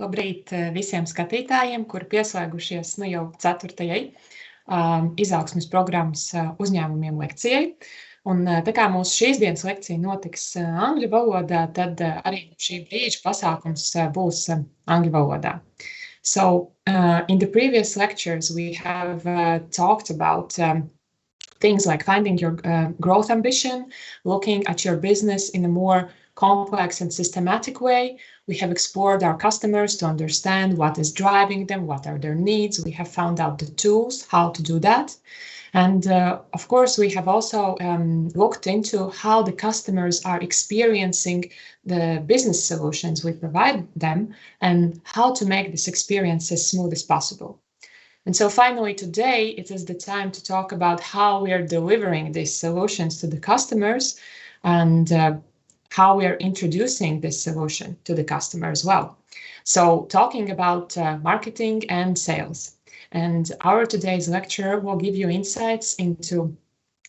Labrīt visiem skatītājiem, kuri pieslēgušies jau 4. Izaugsmes programmas uzņēmumiem lekcijai. Un tā kā mūsu šīs dienas lekcija notiks angļu valodā, tad arī šī brīža pasākums būs angļu valodā. So, in the previous lectures, we have talked about things like finding your growth ambition, looking at your business in a more complex and systematic way. We have explored our customers to understand what is driving them, what are their needs. We have found out the tools, how to do that. And of course, we have also looked into how the customers are experiencing the business solutions we provide them and how to make this experience as smooth as possible. And so finally, today, it is the time to talk about how we are delivering these solutions to the customers and how we are introducing this solution to the customer as well. So talking about marketing and sales. And our today's lecture will give you insights into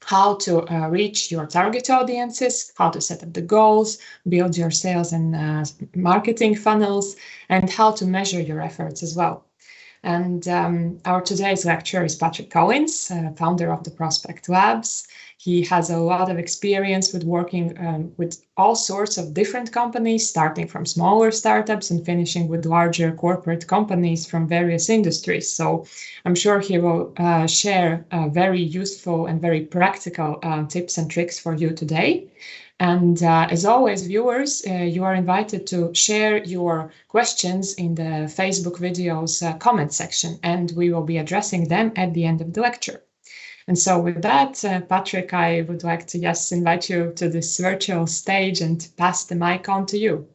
how to reach your target audiences, how to set up the goals, build your sales and marketing funnels, and how to measure your efforts as well. And our today's lecturer is Patriks Kolinss, founder of the Prospect Labs. He has a lot of experience with working with all sorts of different companies, starting from smaller startups and finishing with larger corporate companies from various industries. So I'm sure he will share very useful and very practical tips and tricks for you today. And as always, viewers, you are invited to share your questions in the Facebook video's comment section, and we will be addressing them at the end of the lecture. And so with that, Patrick, I would like to invite you to this virtual stage and pass the mic on to you.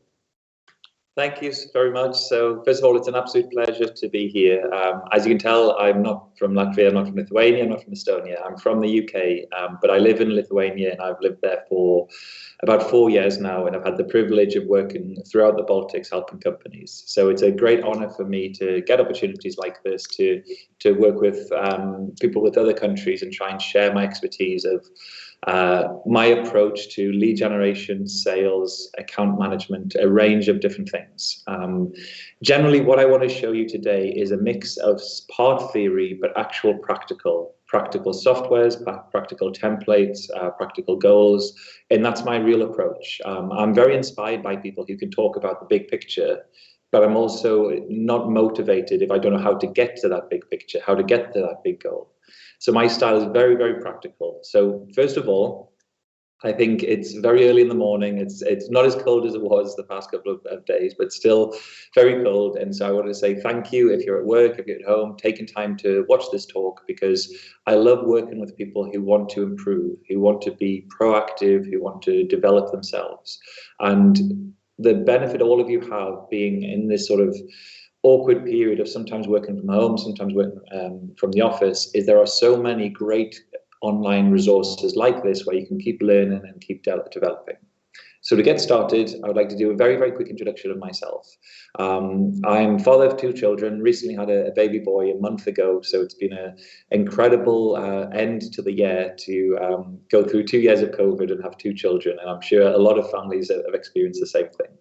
Thank you very much. So first of all, it's an absolute pleasure to be here. As you can tell, I'm not from Latvia, I'm not from Lithuania, I'm not from Estonia. I'm from the UK, but I live in Lithuania and I've lived there for about 4 years now, and I've had the privilege of working throughout the Baltics helping companies. So it's a great honor for me to get opportunities like this to work with people with other countries and try and share my expertise of my approach to lead generation, sales, account management, a range of different things. Generally, what I want to show you today is a mix of part theory, but actual practical softwares, practical templates, practical goals, and that's my real approach. I'm very inspired by people who can talk about the big picture, but I'm also not motivated if I don't know how to get to that big picture, how to get to that big goal. So my style is very, very practical. So first of all, I think it's very early in the morning. It's not as cold as it was the past couple of days, but still very cold. And so I want to say thank you if you're at work, if you're at home, taking time to watch this talk, because I love working with people who want to improve, who want to be proactive, who want to develop themselves. And the benefit all of you have being in this sort of awkward period of sometimes working from home, sometimes working from the office, is there are so many great online resources like this where you can keep learning and keep developing. So to get started, I would like to do a very, very quick introduction of myself. I'm father of 2 children, recently had a baby boy a month ago, so it's been an incredible end to the year to go through 2 years of COVID and have 2 children, and I'm sure a lot of families have experienced the same thing.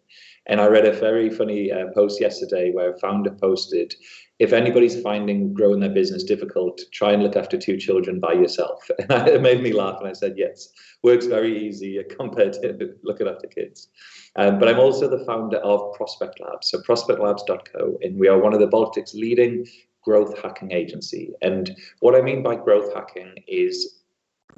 And I read a very funny post yesterday where a founder posted, if anybody's finding growing their business difficult, try and look after 2 children by yourself. And it made me laugh, and I said, yes, works very easy compared to looking after kids. But I'm also the founder of Prospect Labs, so prospectlabs.co, and we are one of the Baltics' leading growth hacking agency. And what I mean by growth hacking is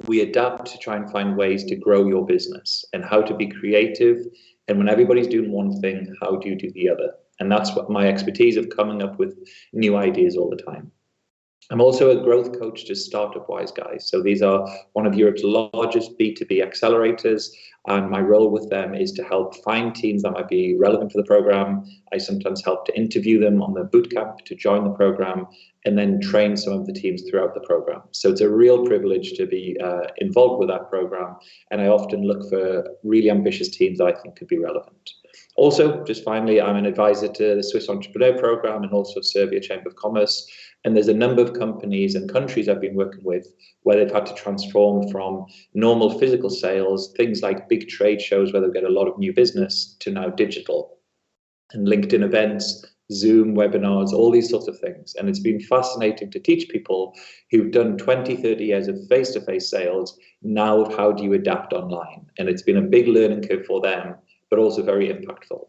we adapt to try and find ways to grow your business and how to be creative. And when everybody's doing one thing, how do you do the other? And that's what my expertise of coming up with new ideas all the time. I'm also a growth coach to Startup Wise guys. So these are one of Europe's largest B2B accelerators. And my role with them is to help find teams that might be relevant for the program. I sometimes help to interview them on the bootcamp to join the program and then train some of the teams throughout the program. So it's a real privilege to be involved with that program. And I often look for really ambitious teams that I think could be relevant. Also, just finally, I'm an advisor to the Swiss Entrepreneur Program and also Serbia Chamber of Commerce. And there's a number of companies and countries I've been working with where they've had to transform from normal physical sales, things like big trade shows where they get a lot of new business, to now digital. And LinkedIn events, Zoom webinars, all these sorts of things. And it's been fascinating to teach people who've done 20, 30 years of face-to-face sales, now how do you adapt online? And it's been a big learning curve for them, but also very impactful.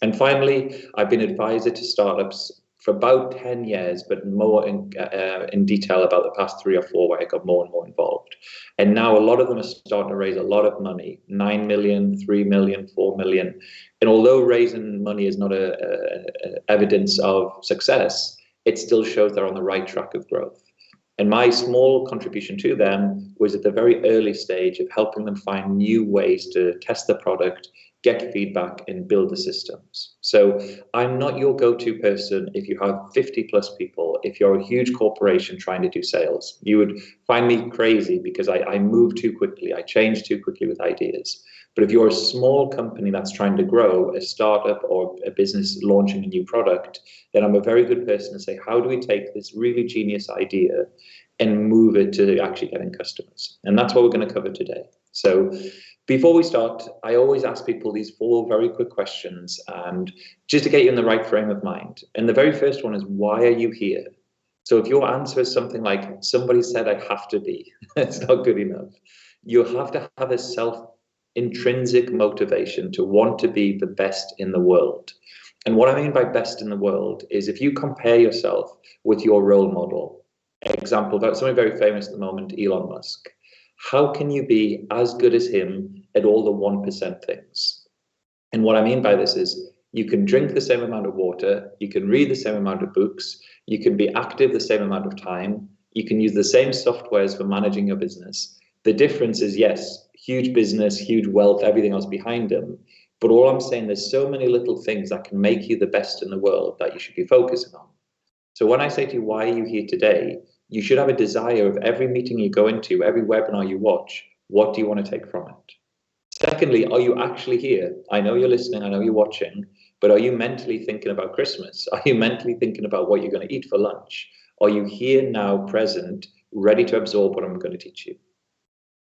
And finally, I've been advisor to startups for about 10 years, but more in detail about the past 3 or 4 where I got more and more involved. And now a lot of them are starting to raise a lot of money, 9 million, 3 million, 4 million. And although raising money is not evidence of success, it still shows they're on the right track of growth. And my small contribution to them was at the very early stage of helping them find new ways to test the product, get feedback, and build the systems. So I'm not your go-to person if you have 50 plus people, if you're a huge corporation trying to do sales. You would find me crazy because I move too quickly, I change too quickly with ideas. But if you're a small company that's trying to grow, a startup or a business launching a new product, then I'm a very good person to say, how do we take this really genius idea and move it to actually getting customers? And that's what we're going to cover today. So before we start, I always ask people these 4 very quick questions, and just to get you in the right frame of mind. And the very first one is, why are you here? So if your answer is something like, somebody said I have to be, it's not good enough. You have to have a intrinsic motivation to want to be the best in the world. And what I mean by best in the world is if you compare yourself with your role model, example, somebody very famous at the moment, Elon Musk. How can you be as good as him at all the 1% things? And what I mean by this is you can drink the same amount of water, you can read the same amount of books, you can be active the same amount of time, you can use the same softwares for managing your business. The difference is, yes, huge business, huge wealth, everything else behind them. But all I'm saying, there's so many little things that can make you the best in the world that you should be focusing on. So when I say to you, why are you here today? You should have a desire of every meeting you go into, every webinar you watch, what do you want to take from it? Secondly, are you actually here? I know you're listening, I know you're watching, but are you mentally thinking about Christmas? Are you mentally thinking about what you're going to eat for lunch? Are you here now, present, ready to absorb what I'm going to teach you?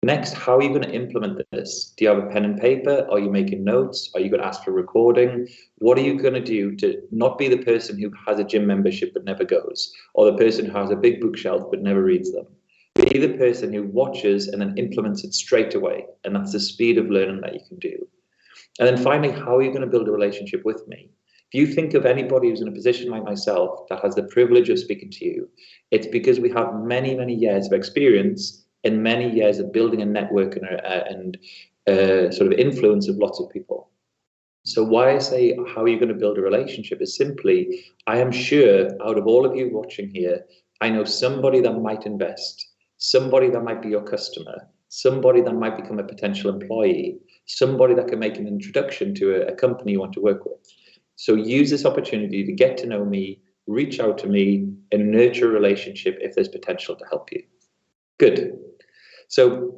Next, how are you going to implement this? Do you have a pen and paper? Are you making notes? Are you going to ask for a recording? What are you going to do to not be the person who has a gym membership but never goes, or the person who has a big bookshelf but never reads them? Be the person who watches and then implements it straight away. And that's the speed of learning that you can do. And then finally, how are you going to build a relationship with me? If you think of anybody who's in a position like myself that has the privilege of speaking to you, it's because we have many, many years of experience and many years of building a network and sort of influence of lots of people. So why I say, how are you going to build a relationship is simply, I am sure out of all of you watching here, I know somebody that might invest, somebody that might be your customer, somebody that might become a potential employee, somebody that can make an introduction to a company you want to work with. So use this opportunity to get to know me, reach out to me, and nurture a relationship if there's potential to help you. Good. So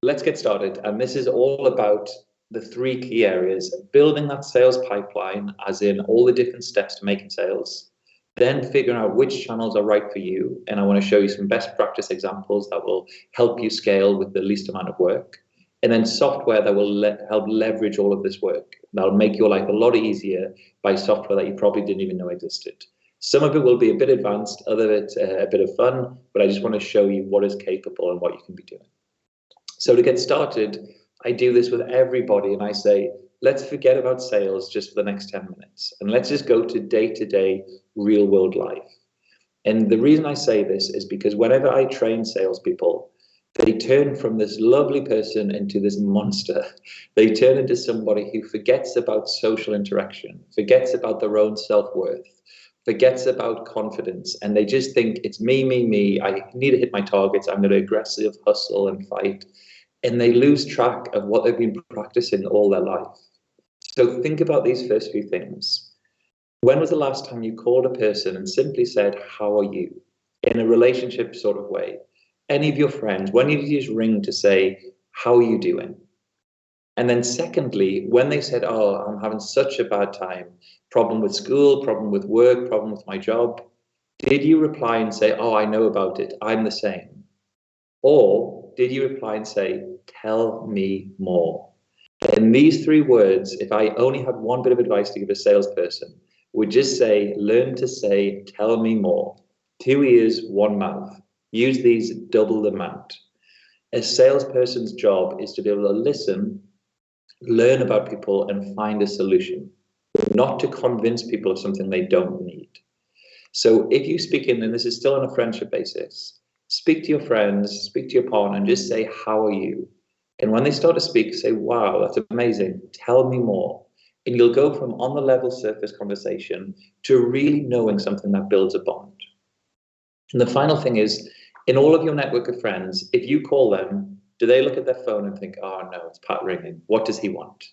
let's get started. And this is all about the 3 key areas: building that sales pipeline, as in all the different steps to making sales, then figuring out which channels are right for you. And I want to show you some best practice examples that will help you scale with the least amount of work. And then software that will help leverage all of this work. That'll make your life a lot easier by software that you probably didn't even know existed. Some of it will be a bit advanced, other of it a bit of fun, but I just want to show you what is capable and what you can be doing. So to get started, I do this with everybody and I say, let's forget about sales just for the next 10 minutes and let's just go to day-to-day real world life. And the reason I say this is because whenever I train salespeople, they turn from this lovely person into this monster. They turn into somebody who forgets about social interaction, forgets about their own self-worth, forgets about confidence, and they just think it's me, me, me. I need to hit my targets. I'm going to aggressive hustle and fight. And they lose track of what they've been practicing all their life. So think about these first few things. When was the last time you called a person and simply said, how are you? In a relationship sort of way. Any of your friends, when did you just ring to say, how are you doing? And then secondly, when they said, oh, I'm having such a bad time, problem with school, problem with work, problem with my job, did you reply and say, oh, I know about it, I'm the same? Or did you reply and say, tell me more? And these 3 words, if I only had one bit of advice to give a salesperson, would just say, learn to say, tell me more. 2 ears, 1 mouth. Use these double the amount. A salesperson's job is to be able to listen, learn about people, and find a solution, not to convince people of something they don't need. So if you speak in, and this is still on a friendship basis, speak to your friends, speak to your partner, and just say, how are you? And when they start to speak, say, wow, that's amazing. Tell me more. And you'll go from on the level surface conversation to really knowing something that builds a bond. And the final thing is, in all of your network of friends, if you call them, do they look at their phone and think, oh no, it's Pat ringing. What does he want?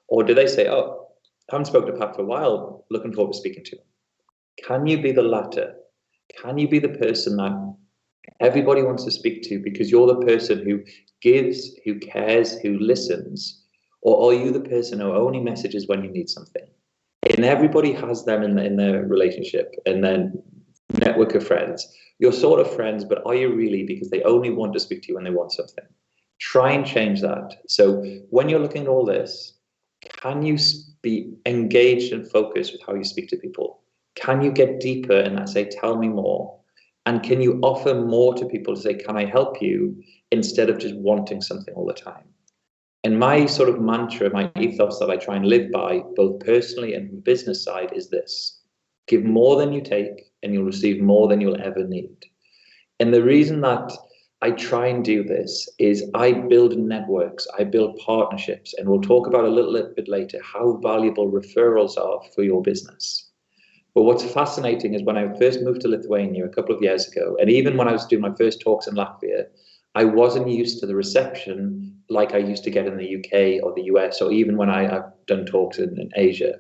Or do they say, oh, I haven't spoken to Pat for a while, looking forward to speaking to him? Can you be the latter? Can you be the person that everybody wants to speak to because you're the person who gives, who cares, who listens? Or are you the person who only messages when you need something? And everybody has them in their relationship and then network of friends. You're sort of friends, but are you really? Because they only want to speak to you when they want something. Try and change that. So when you're looking at all this, can you be engaged and focused with how you speak to people? Can you get deeper and say, tell me more? And can you offer more to people to say, can I help you? Instead of just wanting something all the time. And my sort of mantra, my ethos that I try and live by, both personally and from the business side, is this: give more than you take, and you'll receive more than you'll ever need. And the reason that I try and do this is I build networks, I build partnerships, and we'll talk about a little bit later how valuable referrals are for your business. But what's fascinating is when I first moved to Lithuania a couple of years ago, and even when I was doing my first talks in Latvia, I wasn't used to the reception like I used to get in the UK or the US, or even when I've done talks in Asia.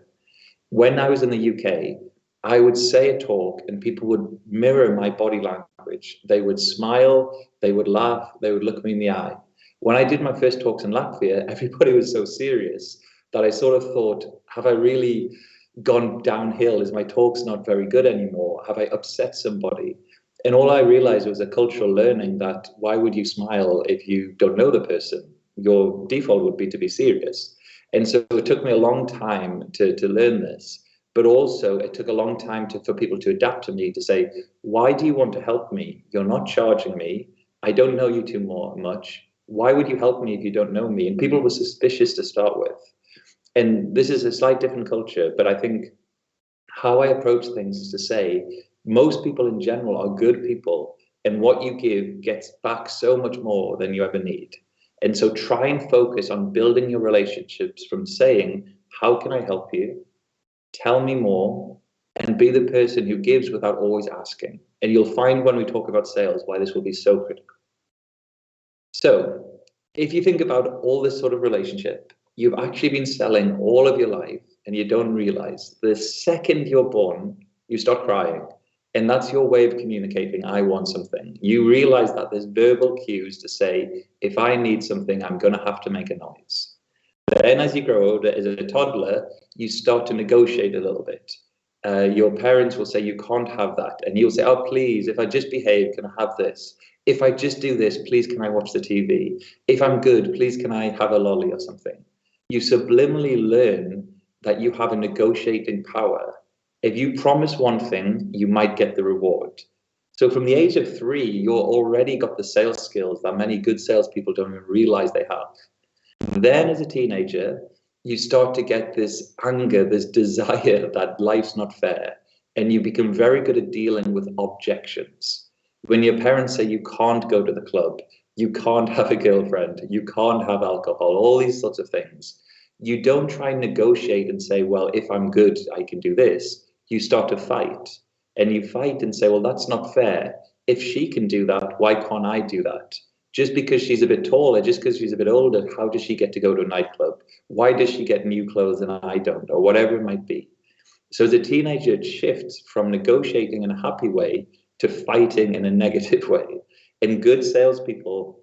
When I was in the UK, I would say a talk and people would mirror my body language. They would smile, they would laugh, they would look me in the eye. When I did my first talks in Latvia, everybody was so serious that I sort of thought, have I really gone downhill? Is my talks not very good anymore? Have I upset somebody? And all I realized was a cultural learning that why would you smile if you don't know the person? Your default would be to be serious. And so it took me a long time to learn this. But also it took a long time for people to adapt to me, to say, why do you want to help me? You're not charging me. I don't know you too much. Why would you help me if you don't know me? And people were suspicious to start with. And this is a slight different culture, but I think how I approach things is to say, most people in general are good people, and what you give gets back so much more than you ever need. And so try and focus on building your relationships from saying, how can I help you? Tell me more, and be the person who gives without always asking. And you'll find when we talk about sales why this will be so critical. So if you think about all this sort of relationship, you've actually been selling all of your life and you don't realize the second you're born, you start crying. And that's your way of communicating, I want something. You realize that there's verbal cues to say, if I need something, I'm going to have to make a noise. Then as you grow older, as a toddler, you start to negotiate a little bit. Your parents will say, you can't have that. And you'll say, oh, please, if I just behave, can I have this? If I just do this, please, can I watch the TV? If I'm good, please, can I have a lolly or something? You subliminally learn that you have a negotiating power. If you promise one thing, you might get the reward. So from the age of 3, you're already got the sales skills that many good salespeople don't even realize they have. Then as a teenager, you start to get this anger, this desire that life's not fair, and you become very good at dealing with objections. When your parents say you can't go to the club, you can't have a girlfriend, you can't have alcohol, all these sorts of things, you don't try and negotiate and say, well, if I'm good, I can do this. You start to fight, and you fight and say, well, that's not fair. If she can do that, why can't I do that? Just because she's a bit taller, just because she's a bit older, how does she get to go to a nightclub? Why does she get new clothes and I don't? Or whatever it might be. So as a teenager, it shifts from negotiating in a happy way to fighting in a negative way. And good salespeople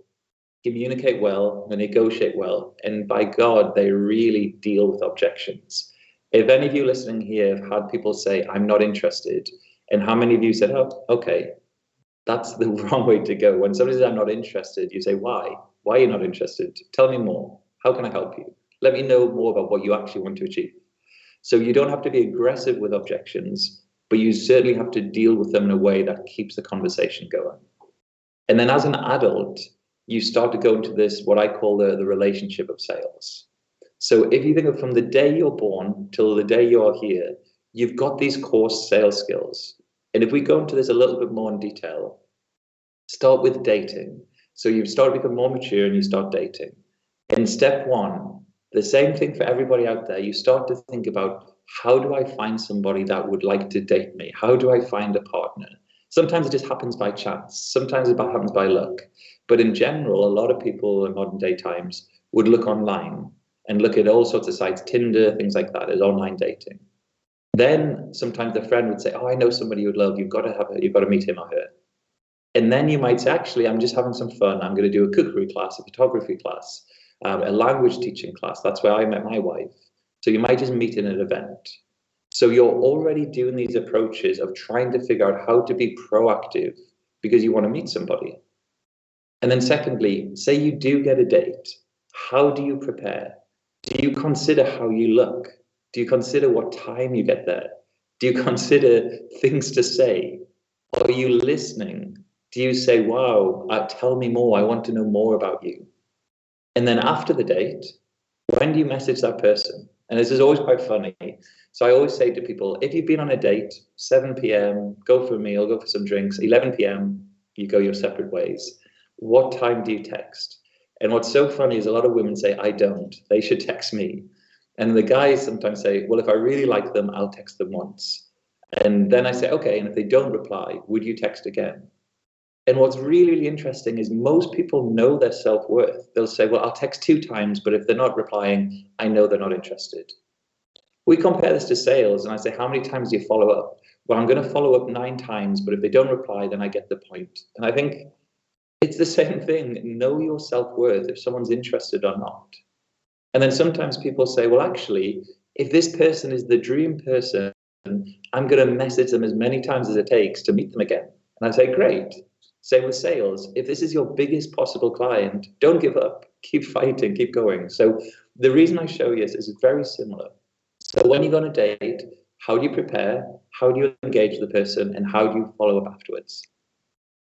communicate well, they negotiate well, and by God, they really deal with objections. If any of you listening here have had people say, I'm not interested, and how many of you said, oh, okay, that's the wrong way to go. When somebody says, I'm not interested, you say, why? Why are you not interested? Tell me more. How can I help you? Let me know more about what you actually want to achieve. So you don't have to be aggressive with objections, but you certainly have to deal with them in a way that keeps the conversation going. And then as an adult, you start to go into this, what I call the relationship of sales. So if you think of from the day you're born till the day you're here, you've got these core sales skills. And if we go into this a little bit more in detail, start with dating. So you start to become more mature and you start dating. In step one, the same thing for everybody out there. You start to think about, how do I find somebody that would like to date me? How do I find a partner? Sometimes it just happens by chance. Sometimes it happens by luck. But in general, a lot of people in modern day times would look online and look at all sorts of sites, Tinder, things like that, as online dating. Then sometimes the friend would say, oh, I know somebody you'd love. You've got to meet him or her. And then you might say, actually, I'm just having some fun. I'm going to do a cookery class, a photography class, a language teaching class. That's where I met my wife. So you might just meet in an event. So you're already doing these approaches of trying to figure out how to be proactive because you want to meet somebody. And then secondly, say you do get a date. How do you prepare? Do you consider how you look? Do you consider what time you get there? Do you consider things to say? Are you listening? Do you say, wow, tell me more. I want to know more about you. And then after the date, when do you message that person? And this is always quite funny. So I always say to people, if you've been on a date, 7 p.m., go for a meal, go for some drinks, 11 p.m., you go your separate ways. What time do you text? And what's so funny is a lot of women say, I don't. They should text me. And the guys sometimes say, well, if I really like them, I'll text them once. And then I say, okay, and if they don't reply, would you text again? And what's really, really interesting is most people know their self-worth. They'll say, well, I'll text 2 times, but if they're not replying, I know they're not interested. We compare this to sales, and I say, how many times do you follow up? Well, I'm going to follow up 9 times, but if they don't reply, then I get the point. And I think it's the same thing. Know your self-worth if someone's interested or not. And then sometimes people say, well, actually, if this person is the dream person, I'm going to message them as many times as it takes to meet them again. And I say, great. Same with sales. If this is your biggest possible client, don't give up. Keep fighting, keep going. So the reason I show you this is very similar. So when you go on a date, how do you prepare? How do you engage the person? And how do you follow up afterwards?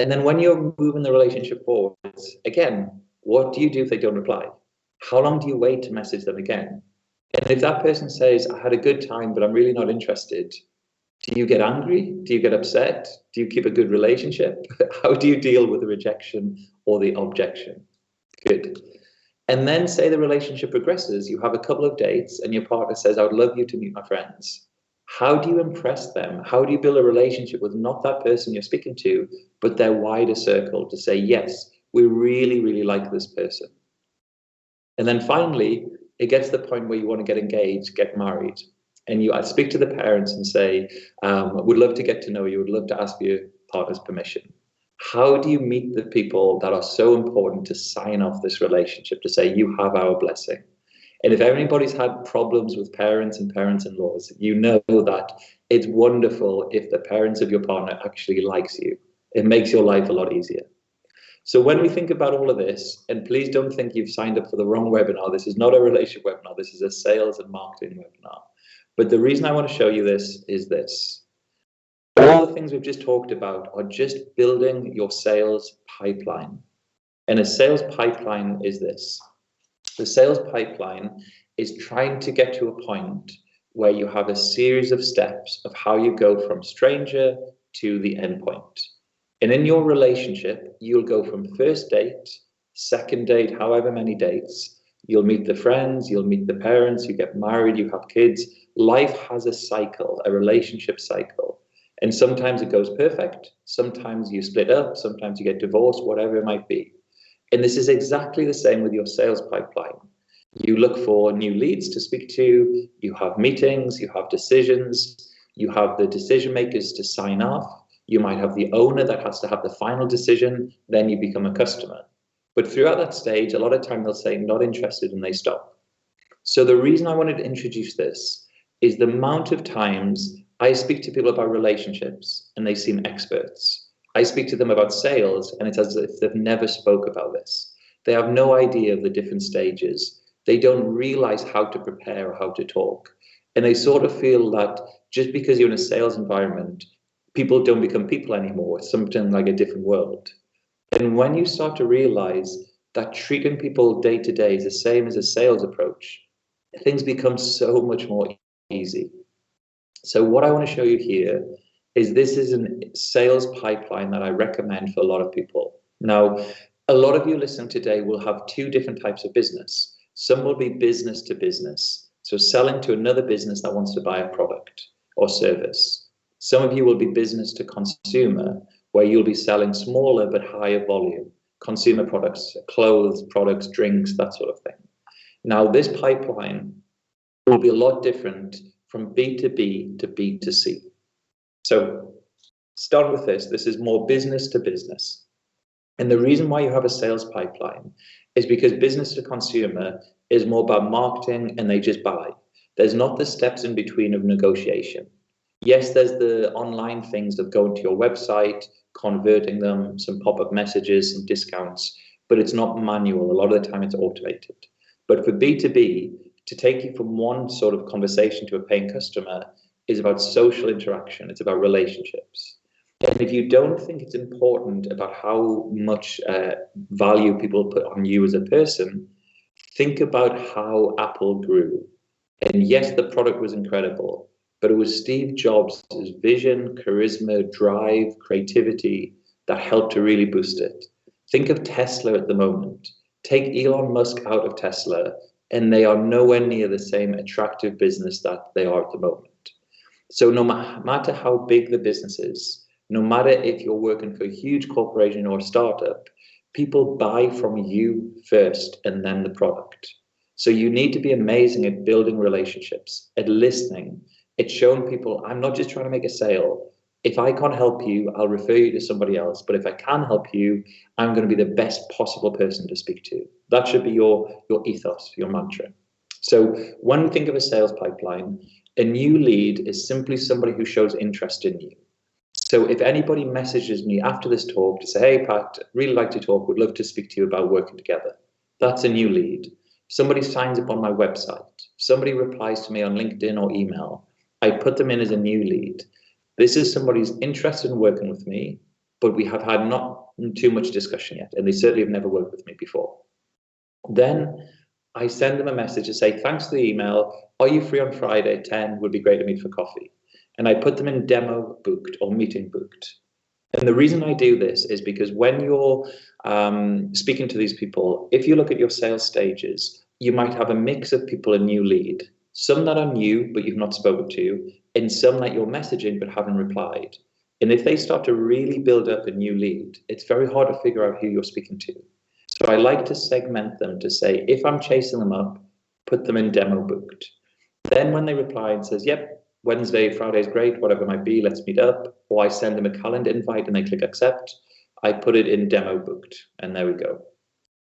And then when you're moving the relationship forward, again, what do you do if they don't reply? How long do you wait to message them again? And if that person says, I had a good time, but I'm really not interested, do you get angry? Do you get upset? Do you keep a good relationship? How do you deal with the rejection or the objection? Good. And then say the relationship progresses. You have a couple of dates and your partner says, I would love you to meet my friends. How do you impress them? How do you build a relationship with not that person you're speaking to, but their wider circle to say, yes, we really, really like this person. And then finally, it gets to the point where you want to get engaged, get married. And I speak to the parents and say, would love to get to know you, would love to ask for your partner's permission. How do you meet the people that are so important to sign off this relationship, to say, you have our blessing? And if anybody's had problems with parents and parents-in-laws, you know that it's wonderful if the parents of your partner actually likes you. It makes your life a lot easier. So when we think about all of this, and please don't think you've signed up for the wrong webinar. This is not a relationship webinar. This is a sales and marketing webinar. But the reason I want to show you this is this. All the things we've just talked about are just building your sales pipeline. And a sales pipeline is this. The sales pipeline is trying to get to a point where you have a series of steps of how you go from stranger to the endpoint. And in your relationship, you'll go from first date, second date, however many dates. You'll meet the friends, you'll meet the parents, you get married, you have kids. Life has a cycle, a relationship cycle. And sometimes it goes perfect. Sometimes you split up, sometimes you get divorced, whatever it might be. And this is exactly the same with your sales pipeline. You look for new leads to speak to, you have meetings, you have decisions, you have the decision makers to sign off, you might have the owner that has to have the final decision, then you become a customer. But throughout that stage, a lot of time they'll say not interested and they stop. So the reason I wanted to introduce this is the amount of times I speak to people about relationships and they seem experts. I speak to them about sales and it's as if they've never spoke about this. They have no idea of the different stages. They don't realize how to prepare or how to talk. And they sort of feel that just because you're in a sales environment, people don't become people anymore. It's something like a different world. And when you start to realize that treating people day to day is the same as a sales approach, things become so much more easy. So what I want to show you here is this is a sales pipeline that I recommend for a lot of people. Now, a lot of you listening today will have two different types of business. Some will be business to business, so selling to another business that wants to buy a product or service. Some of you will be business to consumer, where you'll be selling smaller but higher volume consumer products, clothes, products, drinks, that sort of thing. Now, this pipeline will be a lot different from B2B to B2C. So start with this. This is more business to business. And the reason why you have a sales pipeline is because business to consumer is more about marketing and they just buy. There's not the steps in between of negotiation. Yes, there's the online things of going to your website, converting them, some pop-up messages, some discounts, but it's not manual. A lot of the time it's automated. But for B2B, to take you from one sort of conversation to a paying customer is about social interaction. It's about relationships. And if you don't think it's important about how much value people put on you as a person, think about how Apple grew. And yes, the product was incredible, but it was Steve Jobs' vision, charisma, drive, creativity that helped to really boost it. Think of Tesla at the moment. Take Elon Musk out of Tesla, and they are nowhere near the same attractive business that they are at the moment. So no matter how big the business is, no matter if you're working for a huge corporation or a startup, people buy from you first and then the product. So you need to be amazing at building relationships, at listening, at showing people, I'm not just trying to make a sale. If I can't help you, I'll refer you to somebody else. But if I can help you, I'm going to be the best possible person to speak to. That should be your ethos, your mantra. So when we think of a sales pipeline, a new lead is simply somebody who shows interest in you. So if anybody messages me after this talk to say, hey, Pat, really like to talk, would love to speak to you about working together. That's a new lead. Somebody signs up on my website. Somebody replies to me on LinkedIn or email. I put them in as a new lead. This is somebody who's interested in working with me, but we have had not too much discussion yet, and they certainly have never worked with me before. Then I send them a message to say, thanks for the email. Are you free on Friday at 10? Would be great to meet for coffee. And I put them in demo booked or meeting booked. And the reason I do this is because when you're speaking to these people, if you look at your sales stages, you might have a mix of people in new lead, some that are new, but you've not spoken to, and some that you're messaging, but haven't replied. And if they start to really build up a new lead, it's very hard to figure out who you're speaking to. So I like to segment them to say, if I'm chasing them up, put them in demo booked. Then when they reply and says, yep, Wednesday, Friday is great, whatever it might be, let's meet up. Or I send them a calendar invite and they click accept. I put it in demo booked, and there we go.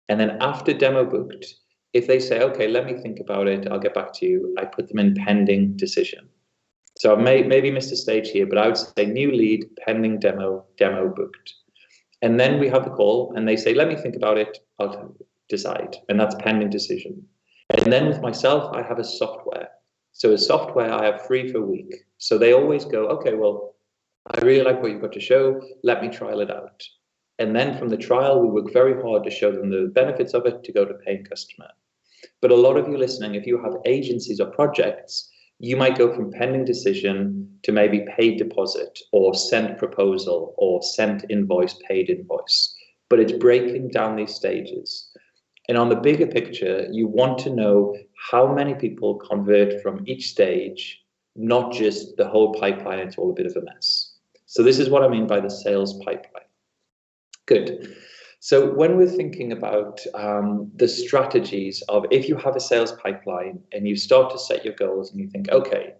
And then after demo booked, if they say, okay, let me think about it, I'll get back to you, I put them in pending decision. So I maybe missed a stage here, but I would say new lead, pending demo, demo booked. And then we have the call and they say, let me think about it, I'll decide. And that's pending decision. And then with myself, I have a software. So a software I have free for a week. So they always go, okay, well, I really like what you've got to show. Let me trial it out. And then from the trial, we work very hard to show them the benefits of it to go to paying customer. But a lot of you listening, if you have agencies or projects, you might go from pending decision to maybe paid deposit or sent proposal or sent invoice, paid invoice. But it's breaking down these stages. And on the bigger picture, you want to know how many people convert from each stage, not just the whole pipeline. It's all a bit of a mess. So this is what I mean by the sales pipeline. Good. So when we're thinking about the strategies of if you have a sales pipeline and you start to set your goals and you think, okay,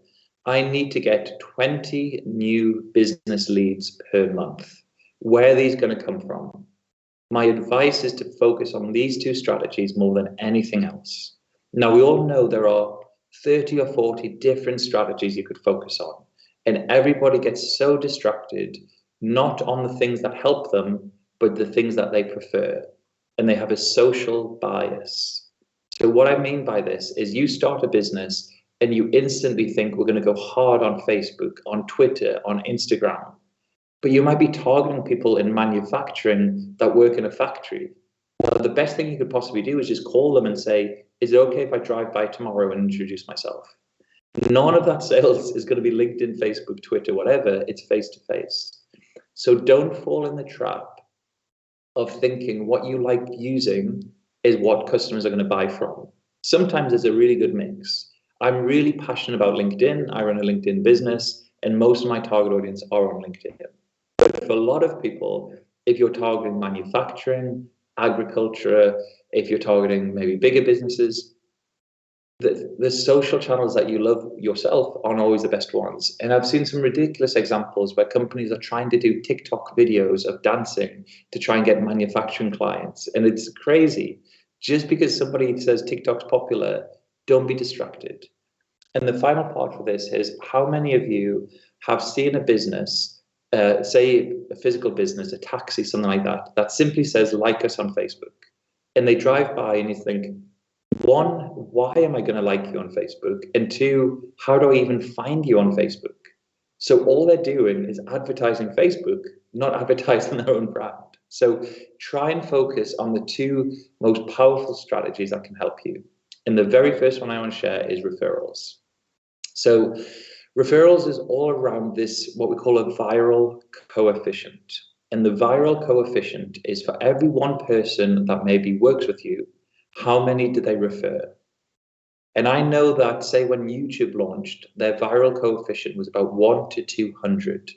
I need to get 20 new business leads per month. Where are these going to come from? My advice is to focus on these two strategies more than anything else. Now, we all know there are 30 or 40 different strategies you could focus on, and everybody gets so distracted, not on the things that help them, but the things that they prefer, and they have a social bias. So what I mean by this is you start a business and you instantly think we're going to go hard on Facebook, on Twitter, on Instagram. But you might be targeting people in manufacturing that work in a factory. Well, the best thing you could possibly do is just call them and say, is it okay if I drive by tomorrow and introduce myself? None of that sales is going to be LinkedIn, Facebook, Twitter, whatever. It's face-to-face. So don't fall in the trap of thinking what you like using is what customers are going to buy from. Sometimes it's a really good mix. I'm really passionate about LinkedIn. I run a LinkedIn business, and most of my target audience are on LinkedIn. But for a lot of people, if you're targeting manufacturing, agriculture, if you're targeting maybe bigger businesses, the social channels that you love yourself aren't always the best ones. And I've seen some ridiculous examples where companies are trying to do TikTok videos of dancing to try and get manufacturing clients. And it's crazy. Just because somebody says TikTok's popular, don't be distracted. And the final part for this is, how many of you have seen a business, say a physical business, a taxi, something like that, that simply says, like us on Facebook. And they drive by and you think, one, why am I going to like you on Facebook? And two, how do I even find you on Facebook? So all they're doing is advertising Facebook, not advertising their own brand. So try and focus on the two most powerful strategies that can help you. And the very first one I want to share is referrals. So referrals is all around this, what we call a viral coefficient. And the viral coefficient is for every one person that maybe works with you, how many do they refer? And I know that, say, when YouTube launched, their viral coefficient was about 1 to 200.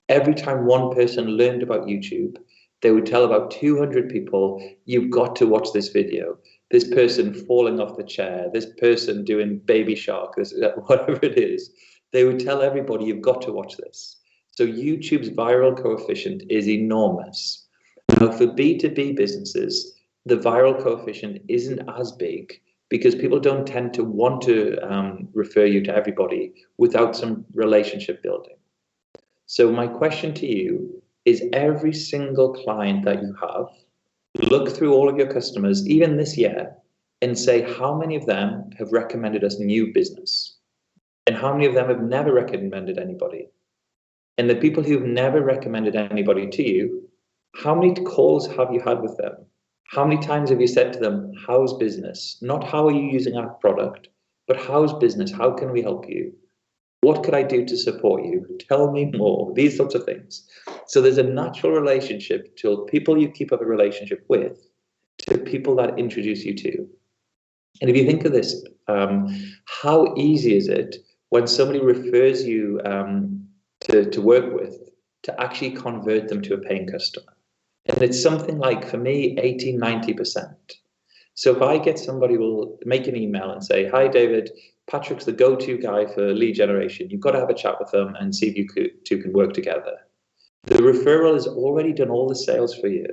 Every time one person learned about YouTube, they would tell about 200 people, you've got to watch this video. This person falling off the chair, this person doing baby shark, this, whatever it is. They would tell everybody, you've got to watch this. So YouTube's viral coefficient is enormous. Now, for B2B businesses, the viral coefficient isn't as big because people don't tend to want to refer you to everybody without some relationship building. So my question to you is, every single client that you have, look through all of your customers, even this year, and say how many of them have recommended us new business and how many of them have never recommended anybody. And the people who've never recommended anybody to you, how many calls have you had with them? How many times have you said to them, how's business? Not how are you using our product, but how's business? How can we help you? What could I do to support you? Tell me more. These sorts of things. So there's a natural relationship to people you keep up a relationship with, to people that introduce you to. And if you think of this, how easy is it when somebody refers you to work with to actually convert them to a paying customer? And it's something like, for me, 80, 90%. So if I get somebody will make an email and say, hi, David, Patrick's the go-to guy for lead generation. You've got to have a chat with them and see if you two can work together. The referral has already done all the sales for you.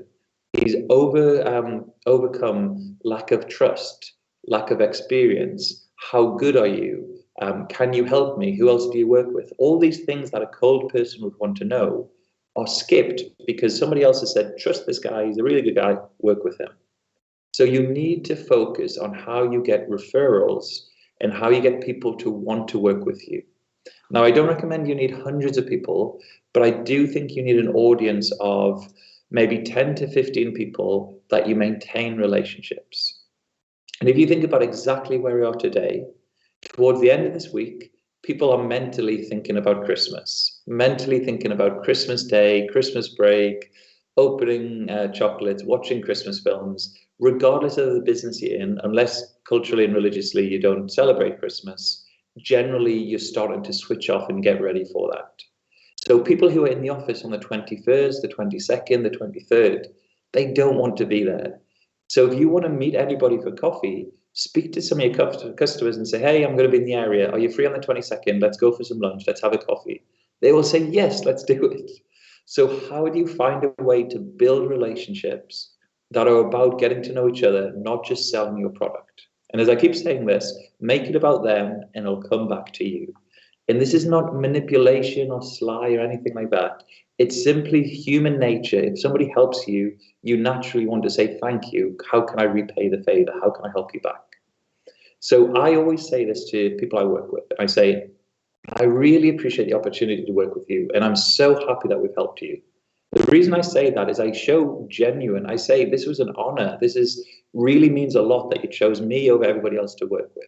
He's overcome lack of trust, lack of experience. How good are you? Can you help me? Who else do you work with? All these things that a cold person would want to know are skipped because somebody else has said, trust this guy, he's a really good guy, work with him. So you need to focus on how you get referrals and how you get people to want to work with you. Now, I don't recommend you need hundreds of people, but I do think you need an audience of maybe 10 to 15 people that you maintain relationships. And if you think about exactly where we are today, towards the end of this week, people are mentally thinking about Christmas, mentally thinking about Christmas Day, Christmas break, opening chocolates, watching Christmas films, regardless of the business you're in, unless culturally and religiously you don't celebrate Christmas, generally you're starting to switch off and get ready for that. So people who are in the office on the 21st, the 22nd, the 23rd, they don't want to be there. So if you want to meet anybody for coffee, speak to some of your customers and say, hey, I'm going to be in the area. Are you free on the 22nd? Let's go for some lunch. Let's have a coffee. They will say, yes, let's do it. So how do you find a way to build relationships that are about getting to know each other, not just selling your product? And as I keep saying this, make it about them and it'll come back to you. And this is not manipulation or sly or anything like that. It's simply human nature. If somebody helps you, you naturally want to say thank you. How can I repay the favor? How can I help you back? So I always say this to people I work with. I say, I really appreciate the opportunity to work with you, and I'm so happy that we've helped you. The reason I say that is I show genuine. I say this was an honor. Really means a lot that you chose me over everybody else to work with.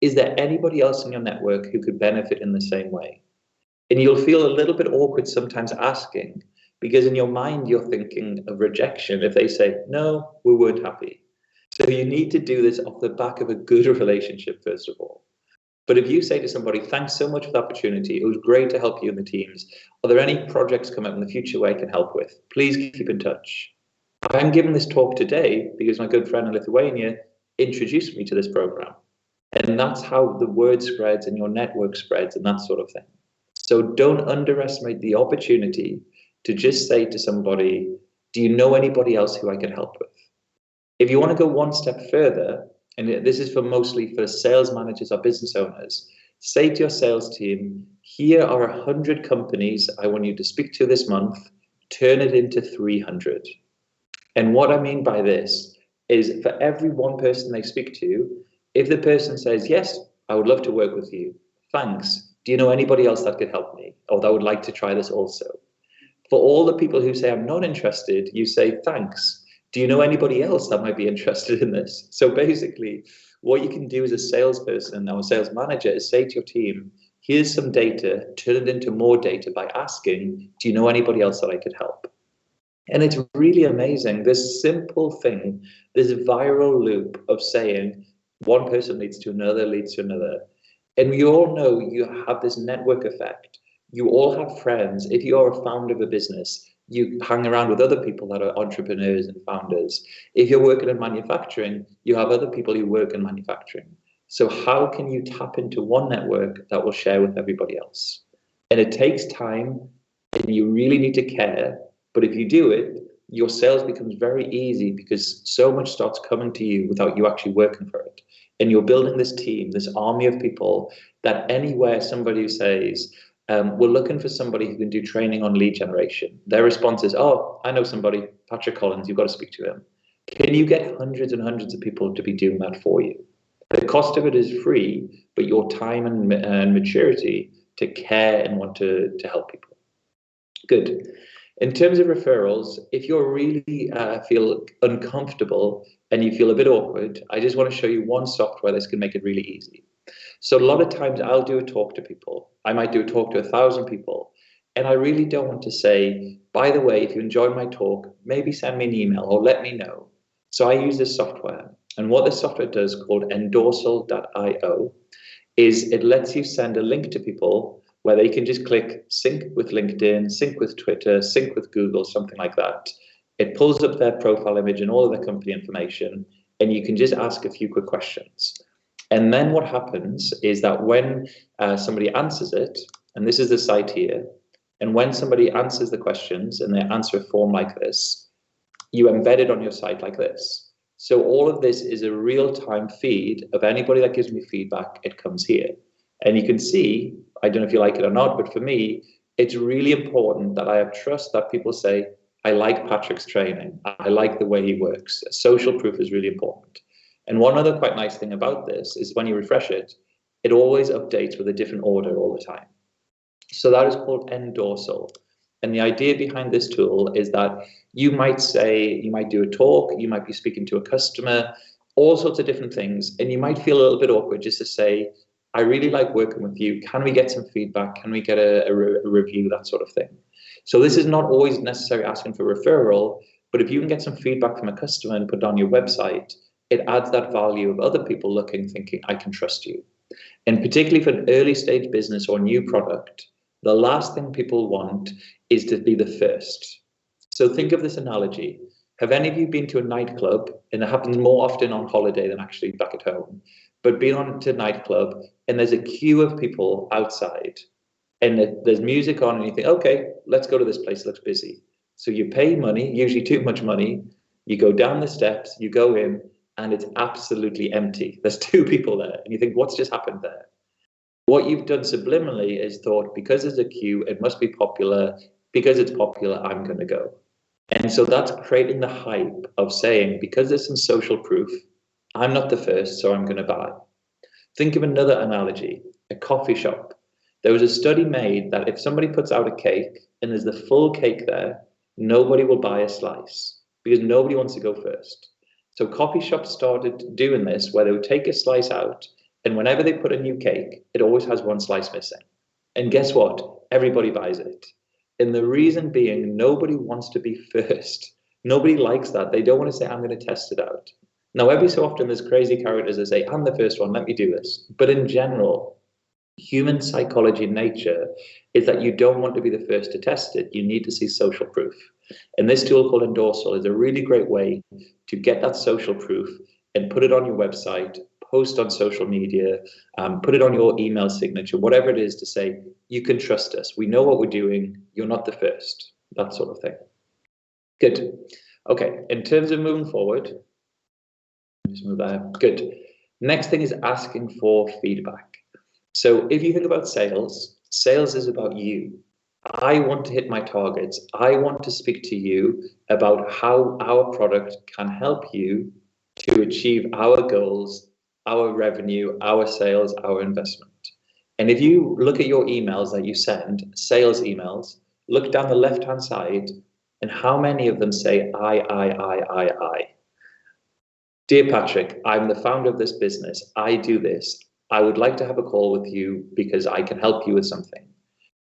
Is there anybody else in your network who could benefit in the same way? And you'll feel a little bit awkward sometimes asking, because in your mind you're thinking of rejection if they say, no, we weren't happy. So you need to do this off the back of a good relationship, first of all. But if you say to somebody, thanks so much for the opportunity, it was great to help you in the teams. Are there any projects coming up in the future where I can help with? Please keep in touch. I'm giving this talk today because my good friend in Lithuania introduced me to this program. And that's how the word spreads and your network spreads and that sort of thing. So don't underestimate the opportunity to just say to somebody, do you know anybody else who I can help with? If you want to go one step further, and this is mostly for sales managers or business owners, say to your sales team, here are 100 companies I want you to speak to this month, turn it into 300. And what I mean by this is for every one person they speak to, if the person says, yes, I would love to work with you, thanks. Do you know anybody else that could help me or that would like to try this also? For all the people who say, I'm not interested, you say, thanks. Do you know anybody else that might be interested in this? So basically, what you can do as a salesperson or a sales manager is say to your team, here's some data, turn it into more data by asking, do you know anybody else that I could help? And it's really amazing, this simple thing, this viral loop of saying one person leads to another, leads to another. And we all know you have this network effect. You all have friends. If you are a founder of a business, you hang around with other people that are entrepreneurs and founders. If you're working in manufacturing, you have other people who work in manufacturing. So how can you tap into one network that will share with everybody else? And it takes time and you really need to care. But if you do it, your sales becomes very easy because so much starts coming to you without you actually working for it. And you're building this team, this army of people that anywhere somebody says, we're looking for somebody who can do training on lead generation. Their response is, oh, I know somebody, Patriks Kolinss, you've got to speak to him. Can you get hundreds and hundreds of people to be doing that for you? The cost of it is free, but your time and maturity to care and want to help people. Good. In terms of referrals, if you really feel uncomfortable and you feel a bit awkward, I just want to show you one software that's going to make it really easy. So a lot of times I'll do a talk to people. I might do a talk to 1,000 people. And I really don't want to say, by the way, if you enjoyed my talk, maybe send me an email or let me know. So I use this software. And what this software does, called endorsal.io, is it lets you send a link to people where they can just click sync with LinkedIn, sync with Twitter, sync with Google, something like that. It pulls up their profile image and all of their company information, and you can just ask a few quick questions. And then what happens is that when somebody answers it, and this is the site here, and when somebody answers the questions and they answer a form like this, you embed it on your site like this. So all of this is a real-time feed of anybody that gives me feedback, it comes here. And you can see, I don't know if you like it or not, but for me, it's really important that I have trust that people say, I like Patrick's training. I like the way he works. Social proof is really important. And one other quite nice thing about this is when you refresh it, it always updates with a different order all the time. So that is called endorsal. And the idea behind this tool is that you might do a talk, you might be speaking to a customer, all sorts of different things. And you might feel a little bit awkward just to say, I really like working with you. Can we get some feedback? Can we get a review, that sort of thing? So this is not always necessarily asking for referral, but if you can get some feedback from a customer and put it on your website, it adds that value of other people looking, thinking, I can trust you. And particularly for an early stage business or new product, the last thing people want is to be the first. So think of this analogy. Have any of you been to a nightclub? And it happens more often on holiday than actually back at home. But been on to a nightclub and there's a queue of people outside and there's music on and you think, okay, let's go to this place, it looks busy. So you pay money, usually too much money, you go down the steps, you go in, and it's absolutely empty. There's two people there and you think, what's just happened there? What you've done subliminally is thought, because there's a queue, it must be popular. Because it's popular, I'm going to go. And so that's creating the hype of saying, because there's some social proof, I'm not the first, so I'm going to buy. Think of another analogy, a coffee shop. There was a study made that if somebody puts out a cake and there's the full cake there, nobody will buy a slice because nobody wants to go first. So coffee shops started doing this where they would take a slice out, and whenever they put a new cake, it always has one slice missing. And guess what? Everybody buys it. And the reason being, nobody wants to be first. Nobody likes that. They don't want to say, I'm going to test it out. Now, every so often there's crazy characters that say, I'm the first one, let me do this. But in general, human psychology nature is that you don't want to be the first to test it. You need to see social proof. And this tool called Endorsal is a really great way to get that social proof and put it on your website, post on social media, put it on your email signature, whatever it is, to say, you can trust us. We know what we're doing. You're not the first, that sort of thing. Good. Okay, in terms of moving forward, just move there. Good. Next thing is asking for feedback. So if you think about sales, sales is about you. I want to hit my targets. I want to speak to you about how our product can help you to achieve our goals, our revenue, our sales, our investment. And if you look at your emails that you send, sales emails, look down the left-hand side, and how many of them say, I. Dear Patrick, I'm the founder of this business. I do this. I would like to have a call with you because I can help you with something.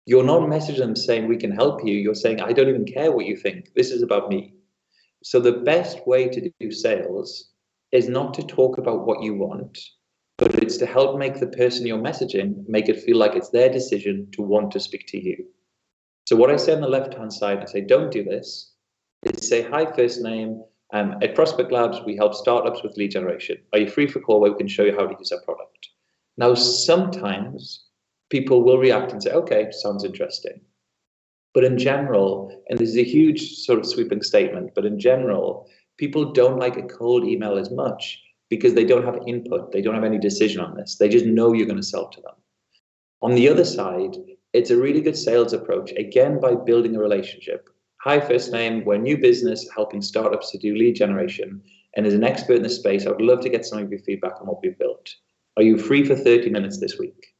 You're not messaging them saying we can help you. You're saying, I don't even care what you think. This is about me. So the best way to do sales is not to talk about what you want, but it's to help make the person you're messaging, make it feel like it's their decision to want to speak to you. So what I say on the left-hand side, I say, don't do this. It's say, hi, first name. At Prospect Labs, we help startups with lead generation. Are you free for a call where we can show you how to use our product? Now, sometimes people will react and say, okay, sounds interesting. But in general, and this is a huge sort of sweeping statement, but in general, people don't like a cold email as much because they don't have input. They don't have any decision on this. They just know you're going to sell to them. On the other side, it's a really good sales approach, again, by building a relationship. Hi, first name, we're a new business helping startups to do lead generation. And as an expert in this space, I would love to get some of your feedback on what we've built. Are you free for 30 minutes this week?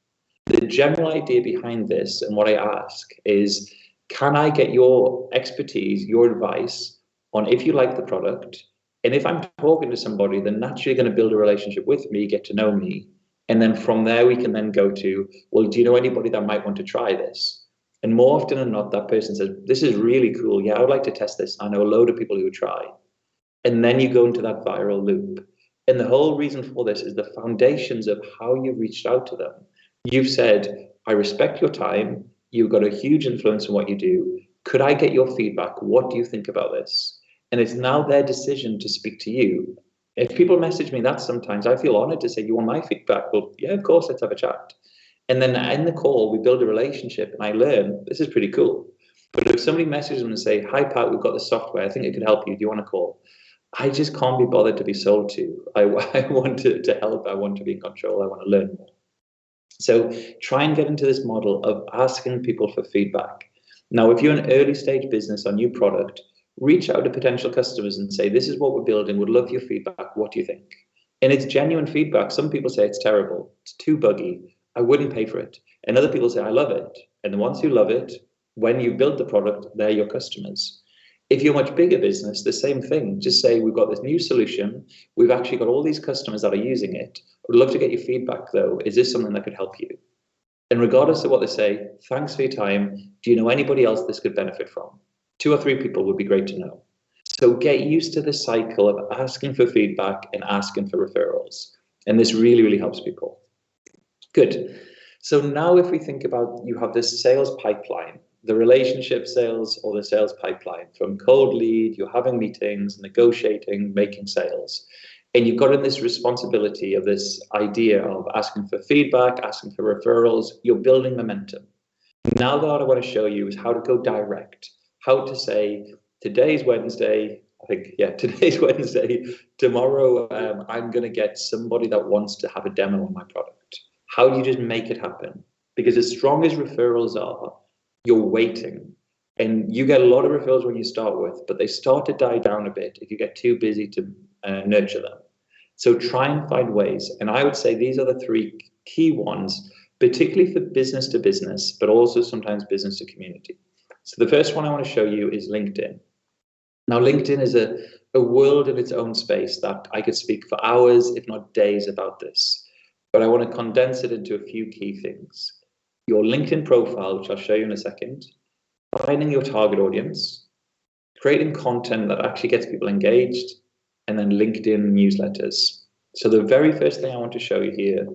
The general idea behind this and what I ask is, can I get your expertise, your advice on if you like the product? And if I'm talking to somebody, they're naturally going to build a relationship with me, get to know me. And then from there, we can then go to, well, do you know anybody that might want to try this? And more often than not, that person says, this is really cool. Yeah, I would like to test this. I know a load of people who would try. And then you go into that viral loop. And the whole reason for this is the foundations of how you've reached out to them. You've said, I respect your time. You've got a huge influence on what you do. Could I get your feedback? What do you think about this? And it's now their decision to speak to you. If people message me that sometimes, I feel honored to say, you want my feedback? Well, yeah, of course, let's have a chat. And then in the call, we build a relationship and I learn, this is pretty cool. But if somebody messages them and say, hi, Pat, we've got the software. I think it could help you. Do you want to call? I just can't be bothered to be sold to. I want to help. I want to be in control. I want to learn more. So try and get into this model of asking people for feedback. Now, if you're an early stage business or new product, reach out to potential customers and say, this is what we're building. Would love your feedback. What do you think? And it's genuine feedback. Some people say it's terrible. It's too buggy. I wouldn't pay for it. And other people say, I love it. And the ones who love it, when you build the product, they're your customers. If you're a much bigger business, the same thing. Just say, we've got this new solution. We've actually got all these customers that are using it. I'd love to get your feedback, though. Is this something that could help you? And regardless of what they say, thanks for your time. Do you know anybody else this could benefit from? 2 or 3 people would be great to know. So get used to the cycle of asking for feedback and asking for referrals. And this really, really helps people. Good. So now if we think about, you have this sales pipeline, the relationship sales or the sales pipeline, from cold lead, you're having meetings, negotiating, making sales. And you've got in this responsibility of this idea of asking for feedback, asking for referrals, you're building momentum. Now what I want to show you is how to go direct, how to say, today's Wednesday, today's Wednesday, tomorrow I'm going to get somebody that wants to have a demo on my product. How do you just make it happen? Because as strong as referrals are, you're waiting. And you get a lot of referrals when you start with, but they start to die down a bit if you get too busy to nurture them. So try and find ways. And I would say these are the three key ones, particularly for business to business, but also sometimes business to community. So the first one I want to show you is LinkedIn. Now, LinkedIn is a world in its own space that I could speak for hours, if not days, about this. But I want to condense it into a few key things. Your LinkedIn profile, which I'll show you in a second, finding your target audience, creating content that actually gets people engaged, and then LinkedIn newsletters. So the very first thing I want to show you here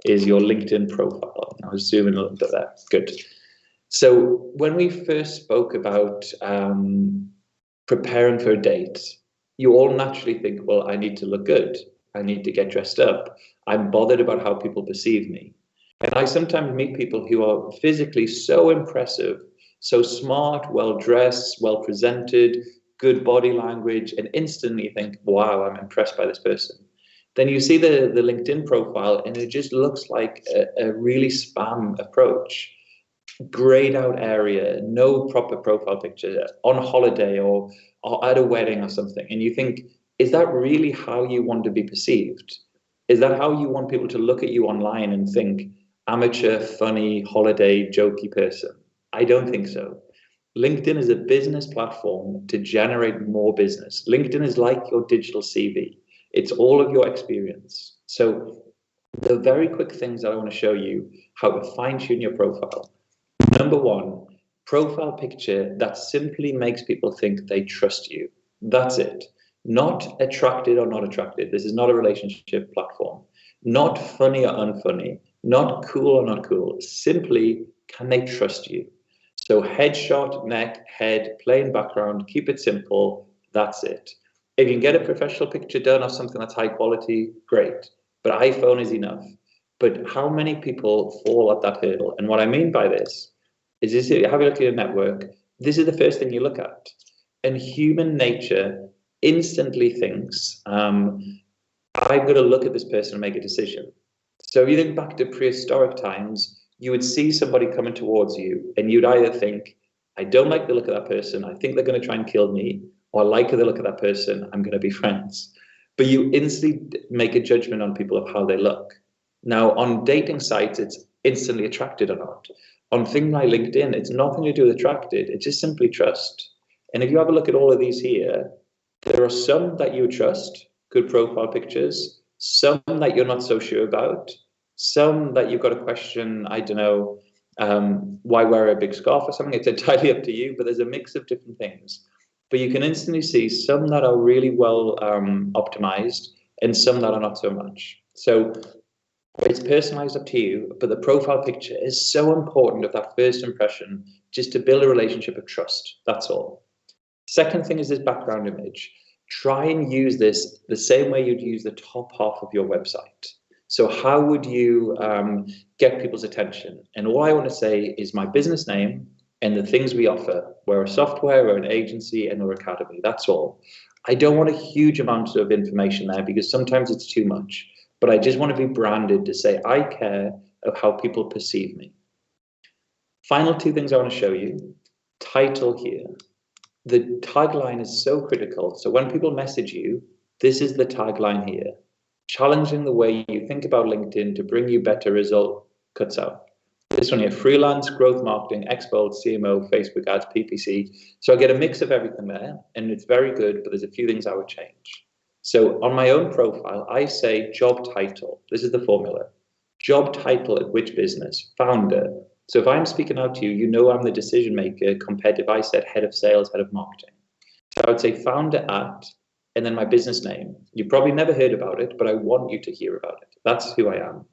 is your LinkedIn profile. I'll zoom in a little bit there. Good. So when we first spoke about preparing for a date, you all naturally think, well, I need to look good. I need to get dressed up. I'm bothered about how people perceive me. And I sometimes meet people who are physically so impressive, so smart, well-dressed, well-presented, good body language, and instantly think, wow, I'm impressed by this person. Then you see the LinkedIn profile, and it just looks like a really spam approach. Grayed out area, no proper profile picture, on holiday or at a wedding or something. And you think, is that really how you want to be perceived? Is that how you want people to look at you online and think, amateur, funny, holiday, jokey person? I don't think so. LinkedIn is a business platform to generate more business. LinkedIn is like your digital CV. It's all of your experience. So the very quick things that I want to show you how to fine-tune your profile. Number one, profile picture that simply makes people think they trust you. That's it. Not attracted or not attracted. This is not a relationship platform. Not funny or unfunny. Not cool or not cool. Simply, can they trust you? So headshot, neck, head, plain background, keep it simple. That's it. If you can get a professional picture done of something that's high quality, great. But iPhone is enough. But how many people fall at that hurdle? And what I mean by this is have a look at your network. This is the first thing you look at. And human nature instantly thinks, I've got to look at this person and make a decision. So if you think back to prehistoric times, you would see somebody coming towards you and you'd either think, I don't like the look of that person, I think they're going to try and kill me, or I like the look of that person, I'm going to be friends. But you instantly make a judgment on people of how they look. Now, on dating sites, it's instantly attracted or not. On things like LinkedIn, it's nothing to do with attracted, it's just simply trust. And if you have a look at all of these here, there are some that you trust, good profile pictures, some that you're not so sure about, some that you've got a question, I don't know, why wear a big scarf or something? It's entirely up to you, but there's a mix of different things. But you can instantly see some that are really well optimized and some that are not so much. So it's personalized up to you, but the profile picture is so important of that first impression, just to build a relationship of trust. That's all. Second thing is this background image. Try and use this the same way you'd use the top half of your website. So how would you get people's attention? And all I want to say is my business name and the things we offer. We're a software, we're an agency, and we're an academy. That's all. I don't want a huge amount of information there because sometimes it's too much. But I just want to be branded to say I care of how people perceive me. Final two things I want to show you. Title here. The tagline is so critical. So when people message you, this is the tagline here. Challenging the way you think about LinkedIn to bring you better result cuts out. This one here, freelance, growth marketing, expo, CMO, Facebook ads, PPC. So I get a mix of everything there, and it's very good, but there's a few things I would change. So on my own profile, I say job title. This is the formula. Job title at which business? Founder. So if I'm speaking out to you, you know I'm the decision maker compared to if I said head of sales, head of marketing. So I would say founder at, and then my business name. You probably never heard about it, but I want you to hear about it. That's who I am.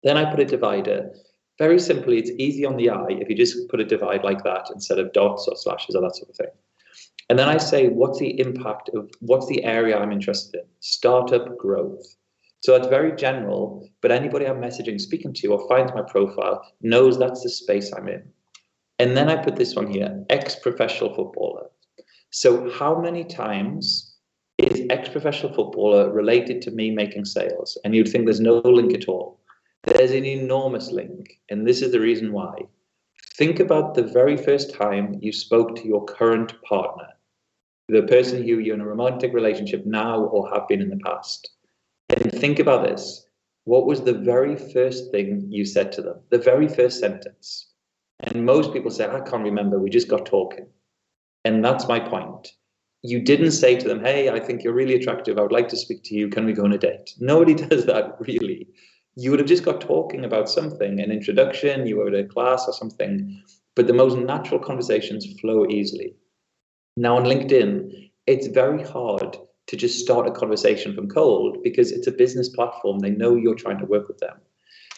Then I put a divider. Very simply, it's easy on the eye if you just put a divide like that instead of dots or slashes or that sort of thing. And then I say, what's the impact of, what's the area I'm interested in? Startup growth. So that's very general, but anybody I'm messaging, speaking to, or finds my profile knows that's the space I'm in. And then I put this one here, ex-professional footballer. So how many times is ex-professional footballer related to me making sales? And you'd think there's no link at all. There's an enormous link, and this is the reason why. Think about the very first time you spoke to your current partner, the person who you're in a romantic relationship now or have been in the past. And think about this. What was the very first thing you said to them? The very first sentence. And most people say, I can't remember, we just got talking. And that's my point. You didn't say to them, hey, I think you're really attractive, I would like to speak to you, can we go on a date? Nobody does that, really. You would have just got talking about something, an introduction, you were at a class or something, but the most natural conversations flow easily. Now on LinkedIn, it's very hard to just start a conversation from cold because it's a business platform. They know you're trying to work with them.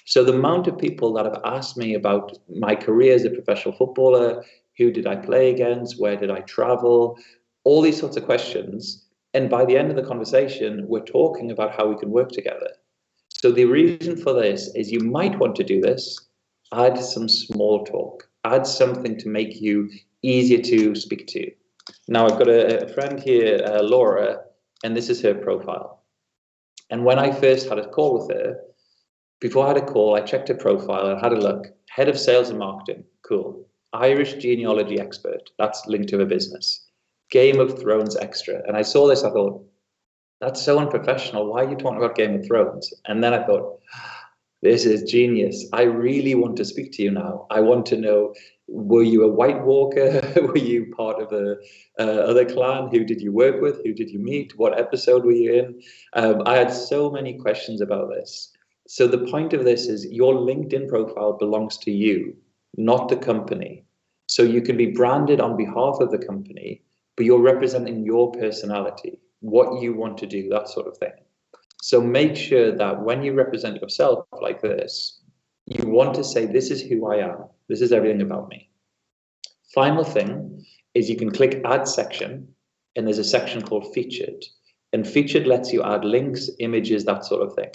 So the amount of people that have asked me about my career as a professional footballer, who did I play against, where did I travel, all these sorts of questions. And by the end of the conversation, we're talking about how we can work together. So the reason for this is you might want to do this, add some small talk, add something to make you easier to speak to. Now I've got a friend here, Laura, and this is her profile. And when I first had a call with her, before I had a call, I checked her profile and had a look. Head of sales and marketing, cool. Irish genealogy expert, that's linked to her business. Game of Thrones extra. And I saw this, I thought, that's so unprofessional. Why are you talking about Game of Thrones? And then I thought, this is genius. I really want to speak to you now. I want to know, were you a White Walker? Were you part of a other clan? Who did you work with? Who did you meet? What episode were you in? I had so many questions about this. So the point of this is your LinkedIn profile belongs to you, not the company. So you can be branded on behalf of the company, but you're representing your personality, what you want to do, that sort of thing. So make sure that when you represent yourself like this, you want to say, this is who I am. This is everything about me. Final thing is you can click add section, and there's a section called featured. And featured lets you add links, images, that sort of thing.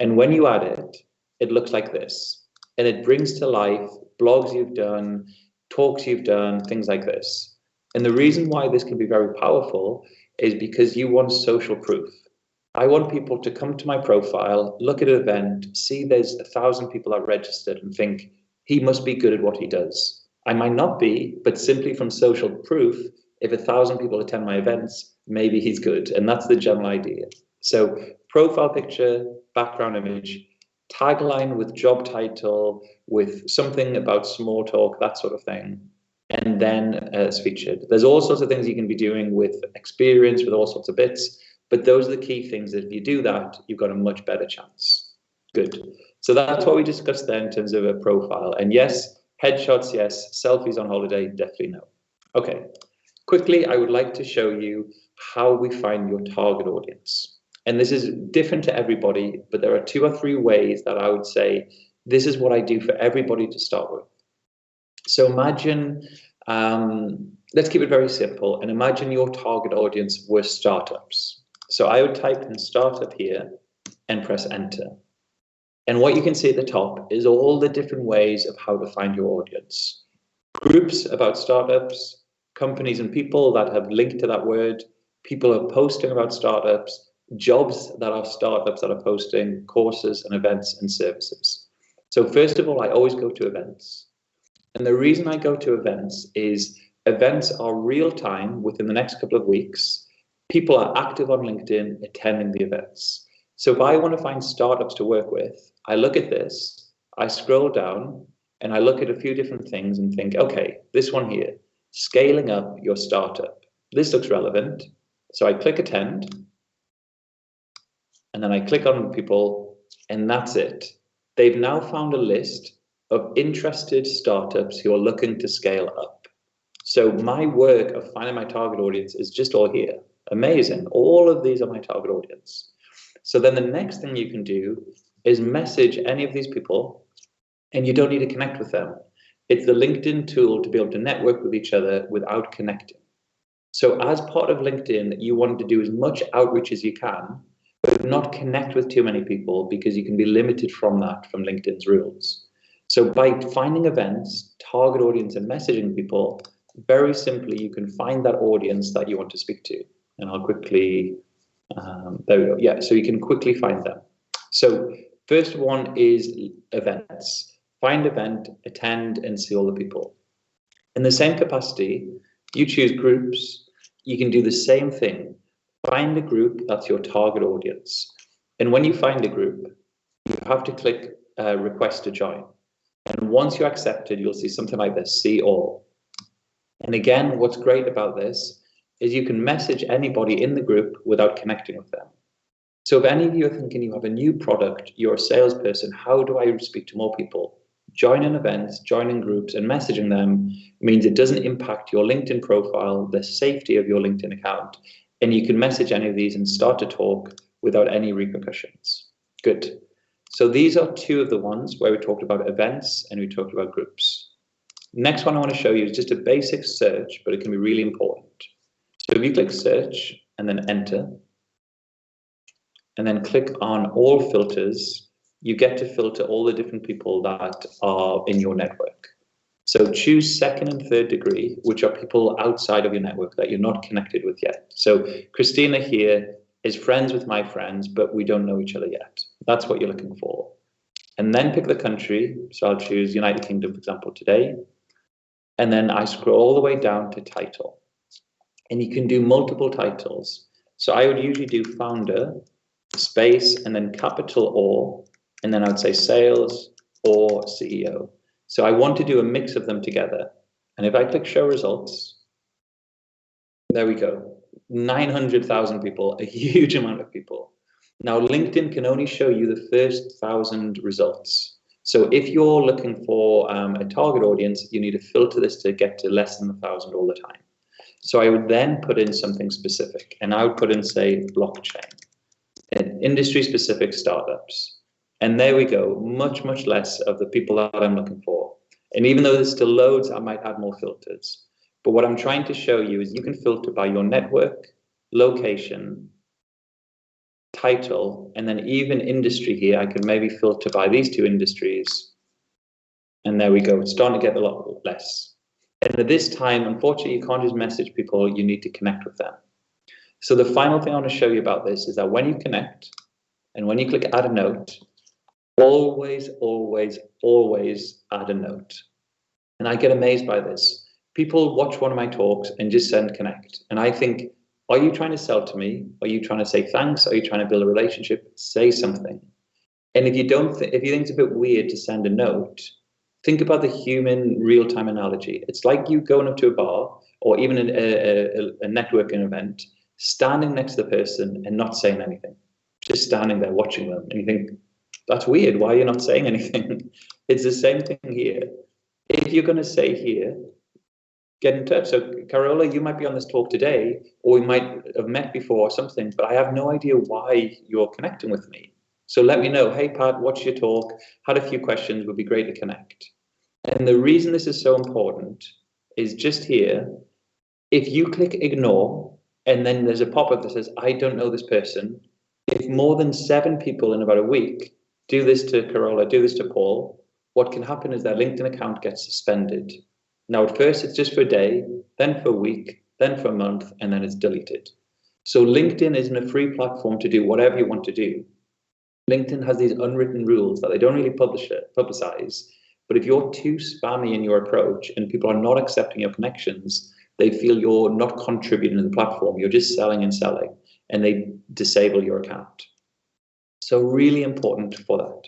And when you add it, it looks like this. And it brings to life blogs you've done, talks you've done, things like this. And the reason why this can be very powerful is because you want social proof. I want people to come to my profile, look at an event, see there's 1,000 people that registered and think, he must be good at what he does. I might not be, but simply from social proof, if 1,000 people attend my events, maybe he's good. And that's the general idea. So profile picture, background image, tagline with job title, with something about small talk, that sort of thing. And then it's featured. There's all sorts of things you can be doing with experience, with all sorts of bits. But those are the key things that if you do that, you've got a much better chance. Good. So that's what we discussed there in terms of a profile. And yes, headshots, yes. Selfies on holiday, definitely no. Okay. Quickly, I would like to show you how we find your target audience. And this is different to everybody, but there are 2 or 3 ways that I would say, this is what I do for everybody to start with. So imagine, let's keep it very simple, and imagine your target audience were startups. So I would type in startup here and press enter. And what you can see at the top is all the different ways of how to find your audience. Groups about startups, companies and people that have linked to that word, people are posting about startups, jobs that are startups that are posting, courses and events and services. So first of all, I always go to events. And the reason I go to events is events are real time within the next couple of weeks. People are active on LinkedIn attending the events. So if I want to find startups to work with, I look at this, I scroll down and I look at a few different things and think, okay, this one here, scaling up your startup. This looks relevant. So I click attend and then I click on people and that's it. They've now found a list of interested startups who are looking to scale up. So my work of finding my target audience is just all here. Amazing. All of these are my target audience. So then the next thing you can do is message any of these people and you don't need to connect with them. It's the LinkedIn tool to be able to network with each other without connecting. So as part of LinkedIn, you want to do as much outreach as you can, but not connect with too many people because you can be limited from that, from LinkedIn's rules. So by finding events, target audience and messaging people, very simply, you can find that audience that you want to speak to. And I'll quickly, there we go. Yeah, so you can quickly find them. So first one is events. Find event, attend, and see all the people. In the same capacity, you choose groups. You can do the same thing. Find a group that's your target audience. And when you find a group, you have to click request to join. And once you're accepted, you'll see something like this, see all. And again, what's great about this is you can message anybody in the group without connecting with them. So if any of you are thinking you have a new product, you're a salesperson, how do I speak to more people? Joining events, joining groups, and messaging them means it doesn't impact your LinkedIn profile, the safety of your LinkedIn account, and you can message any of these and start to talk without any repercussions. Good. So these are two of the ones where we talked about events and we talked about groups. Next one I want to show you is just a basic search, but it can be really important. So if you click search and then enter, and then click on all filters, you get to filter all the different people that are in your network. So choose second and third degree, which are people outside of your network that you're not connected with yet. So Christina here is friends with my friends, but we don't know each other yet. That's what you're looking for. And then pick the country. So I'll choose United Kingdom, for example, today. And then I scroll all the way down to title. And you can do multiple titles. So I would usually do founder, space, and then capital or, and then I would say sales or CEO. So I want to do a mix of them together. And if I click show results, there we go. 900,000 people, a huge amount of people. Now, LinkedIn can only show you the first 1,000 results. So if you're looking for a target audience, you need to filter this to get to less than 1,000 all the time. So I would then put in something specific, and I would put in, say, blockchain, and industry-specific startups. And there we go, much, much less of the people that I'm looking for. And even though there's still loads, I might add more filters. But what I'm trying to show you is you can filter by your network, location, title, and then even industry here. I can maybe filter by these two industries. And there we go, it's starting to get a lot less. And at this time, unfortunately, you can't just message people, you need to connect with them. So the final thing I want to show you about this is that when you connect and when you click add a note, always, always, always add a note. And I get amazed by this. People watch one of my talks and just send connect. And I think, are you trying to sell to me? Are you trying to say thanks? Are you trying to build a relationship? Say something. And if you if you think it's a bit weird to send a note, think about the human real-time analogy. It's like you going up to a bar or even a networking event, standing next to the person and not saying anything, just standing there watching them. And you think, that's weird. Why are you not saying anything? It's the same thing here. If you're going to say here, get in touch. So Carola, you might be on this talk today, or we might have met before or something, but I have no idea why you're connecting with me. So let me know, hey Pat, watch your talk, had a few questions, would be great to connect. And the reason this is so important is just here, if you click ignore, and then there's a pop-up that says, I don't know this person, if more than 7 people in about a week do this to Carola, do this to Paul, what can happen is their LinkedIn account gets suspended. Now, at first, it's just for a day, then for a week, then for a month, and then it's deleted. So LinkedIn isn't a free platform to do whatever you want to do. LinkedIn has these unwritten rules that they don't really publicize. But if you're too spammy in your approach and people are not accepting your connections, they feel you're not contributing to the platform. You're just selling and selling, and they disable your account. So really important for that.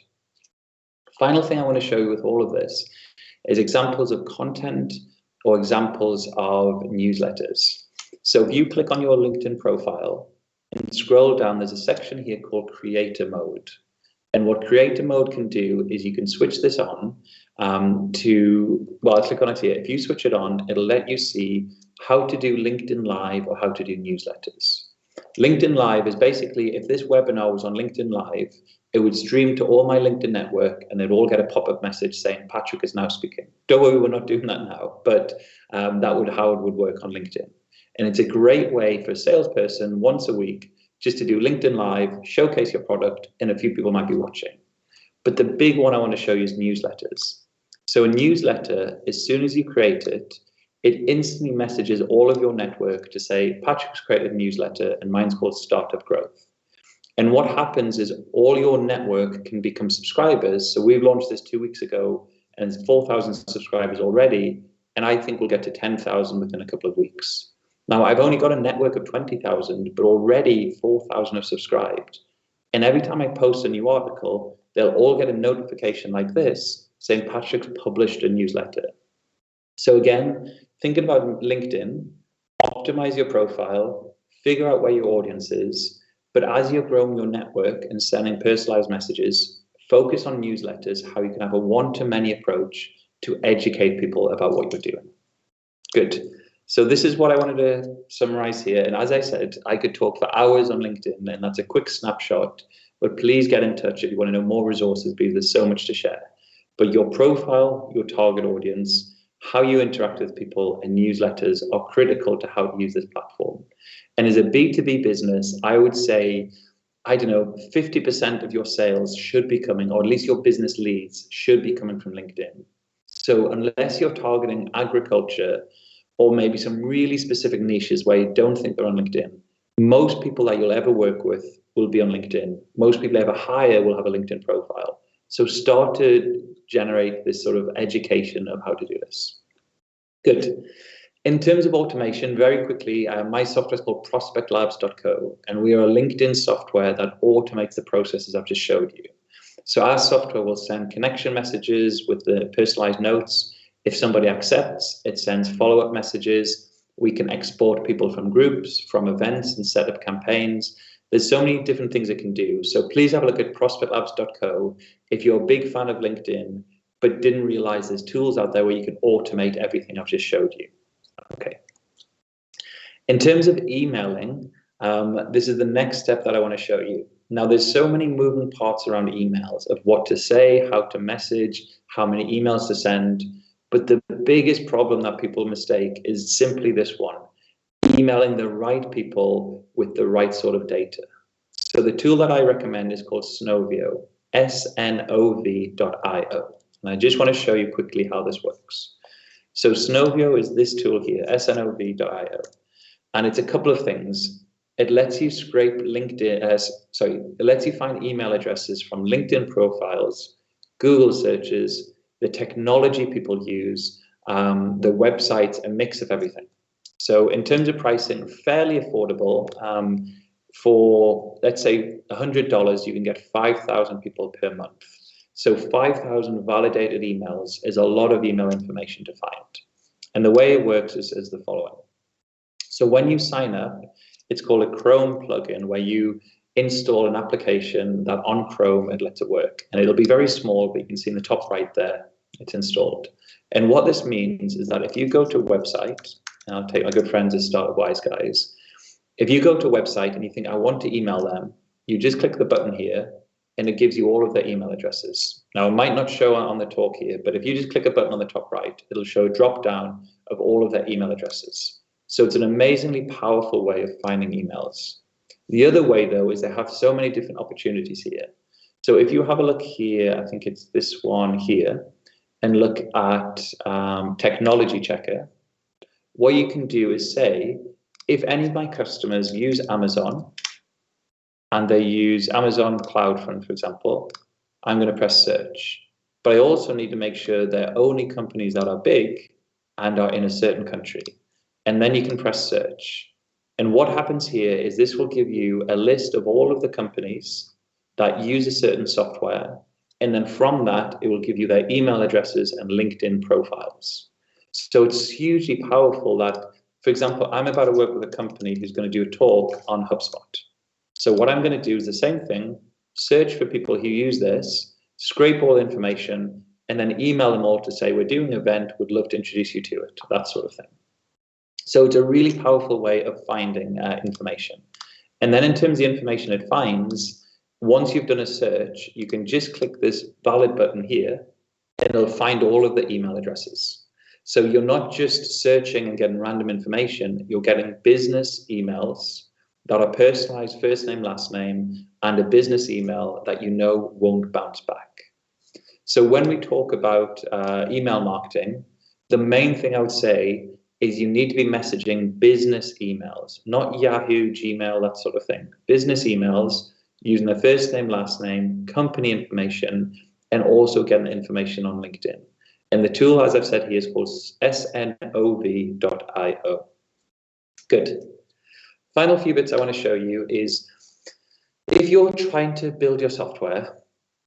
Final thing I want to show you with all of this is examples of content or examples of newsletters. So if you click on your LinkedIn profile and scroll down, there's a section here called Creator Mode. And what Creator Mode can do is you can switch this on well, I'll click on it here. If you switch it on, it'll let you see how to do LinkedIn Live or how to do newsletters. LinkedIn Live is basically, if this webinar was on LinkedIn Live, it would stream to all my LinkedIn network and they'd all get a pop-up message saying Patrick is now speaking. Don't worry, we're not doing that now, but that would how it would work on LinkedIn. And it's a great way for a salesperson once a week just to do LinkedIn Live, showcase your product, and a few people might be watching. But the big one I want to show you is newsletters. So a newsletter, as soon as you create it, it instantly messages all of your network to say, Patrick's created a newsletter and mine's called Startup Growth. And what happens is all your network can become subscribers. So we've launched this 2 weeks ago and it's 4,000 subscribers already. And I think we'll get to 10,000 within a couple of weeks. Now, I've only got a network of 20,000, but already 4,000 have subscribed. And every time I post a new article, they'll all get a notification like this saying Patrick's published a newsletter. So again, thinking about LinkedIn, optimize your profile, figure out where your audience is, but as you're growing your network and sending personalized messages, focus on newsletters, how you can have a one-to-many approach to educate people about what you're doing. Good. So this is what I wanted to summarize here. And as I said, I could talk for hours on LinkedIn, and that's a quick snapshot, but please get in touch if you want to know more resources, because there's so much to share. But your profile, your target audience, how you interact with people, and newsletters are critical to how to use this platform. And as a B2B business, I would say, 50% of your sales should be coming, or at least your business leads should be coming from LinkedIn. So unless you're targeting agriculture or maybe some really specific niches where you don't think they're on LinkedIn, most people that you'll ever work with will be on LinkedIn. Most people ever hire will have a LinkedIn profile. So start to generate this sort of education of how to do this. Good. In terms of automation, very quickly, my software is called prospectlabs.co, and we are a LinkedIn software that automates the processes I've just showed you. So our software will send connection messages with the personalized notes. If somebody accepts, it sends follow-up messages. We can export people from groups, from events, and set up campaigns. There's so many different things it can do. So please have a look at prospectlabs.co if you're a big fan of LinkedIn, but didn't realize there's tools out there where you can automate everything I've just showed you. Okay. In terms of emailing, this is the next step that I want to show you. Now, there's so many moving parts around emails of what to say, how to message, how many emails to send. But the biggest problem that people mistake is simply this one: emailing the right people with the right sort of data. So the tool that I recommend is called Snovio, snov.io. And I just want to show you quickly how this works. So Snovio is this tool here, snov.io. And it's a couple of things. It lets you scrape it lets you find email addresses from LinkedIn profiles, Google searches, the technology people use, the websites, a mix of everything. So in terms of pricing, fairly affordable. For, let's say, $100, you can get 5,000 people per month. So 5,000 validated emails is a lot of email information to find. And the way it works is the following. So when you sign up, it's called a Chrome plugin, where you install an application that on Chrome, it lets it work. And it'll be very small, but you can see in the top right there, it's installed. And what this means is that if you go to a website, and I'll take my good friends at Startup Wise guys, if you go to a website and you think, I want to email them, you just click the button here, and it gives you all of their email addresses. Now, it might not show on the talk here, but if you just click a button on the top right, it'll show a drop down of all of their email addresses. So it's an amazingly powerful way of finding emails. The other way, though, is they have so many different opportunities here. So if you have a look here, I think it's this one here, and look at Technology Checker, what you can do is say, if any of my customers use Amazon, and they use Amazon CloudFront, for example, I'm going to press search. But I also need to make sure they're only companies that are big and are in a certain country. And then you can press search. And what happens here is this will give you a list of all of the companies that use a certain software. And then from that, it will give you their email addresses and LinkedIn profiles. So it's hugely powerful that, for example, I'm about to work with a company who's going to do a talk on HubSpot. So what I'm going to do is the same thing, search for people who use this, scrape all the information, and then email them all to say, we're doing an event, would love to introduce you to it, that sort of thing. So it's a really powerful way of finding information. And then in terms of the information it finds, once you've done a search, you can just click this valid button here, and it'll find all of the email addresses. So you're not just searching and getting random information, you're getting business emails that are personalized, first name, last name, and a business email that you know won't bounce back. So when we talk about email marketing, the main thing I would say is you need to be messaging business emails, not Yahoo, Gmail, that sort of thing. Business emails using their first name, last name, company information, and also getting information on LinkedIn. And the tool, as I've said here, is called snov.io. Good. Final few bits I want to show you is If you're trying to build your software,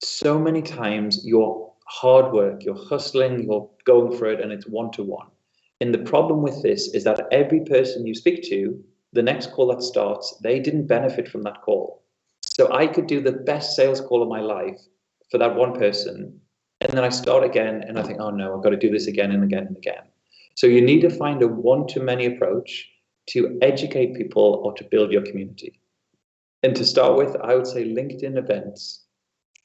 so many times your hard work, you're hustling, you're going for it, and it's one-to-one. And the problem with this is that every person you speak to, the next call that starts, they didn't benefit from that call. So I could do the best sales call of my life for that one person, and then I start again and I think, oh no, I've got to do this again and again and again. So you need to find a one-to-many approach to educate people or to build your community. And to start with, I would say LinkedIn events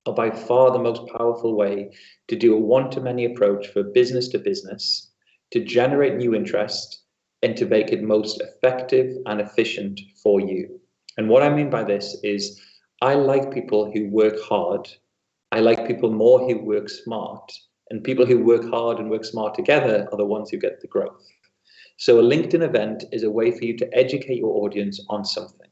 are by far the most powerful way to do a one-to-many approach for business to business, to generate new interest, and to make it most effective and efficient for you. And what I mean by this is I like people who work hard. I like people more who work smart. And people who work hard and work smart together are the ones who get the growth. So a LinkedIn event is a way for you to educate your audience on something.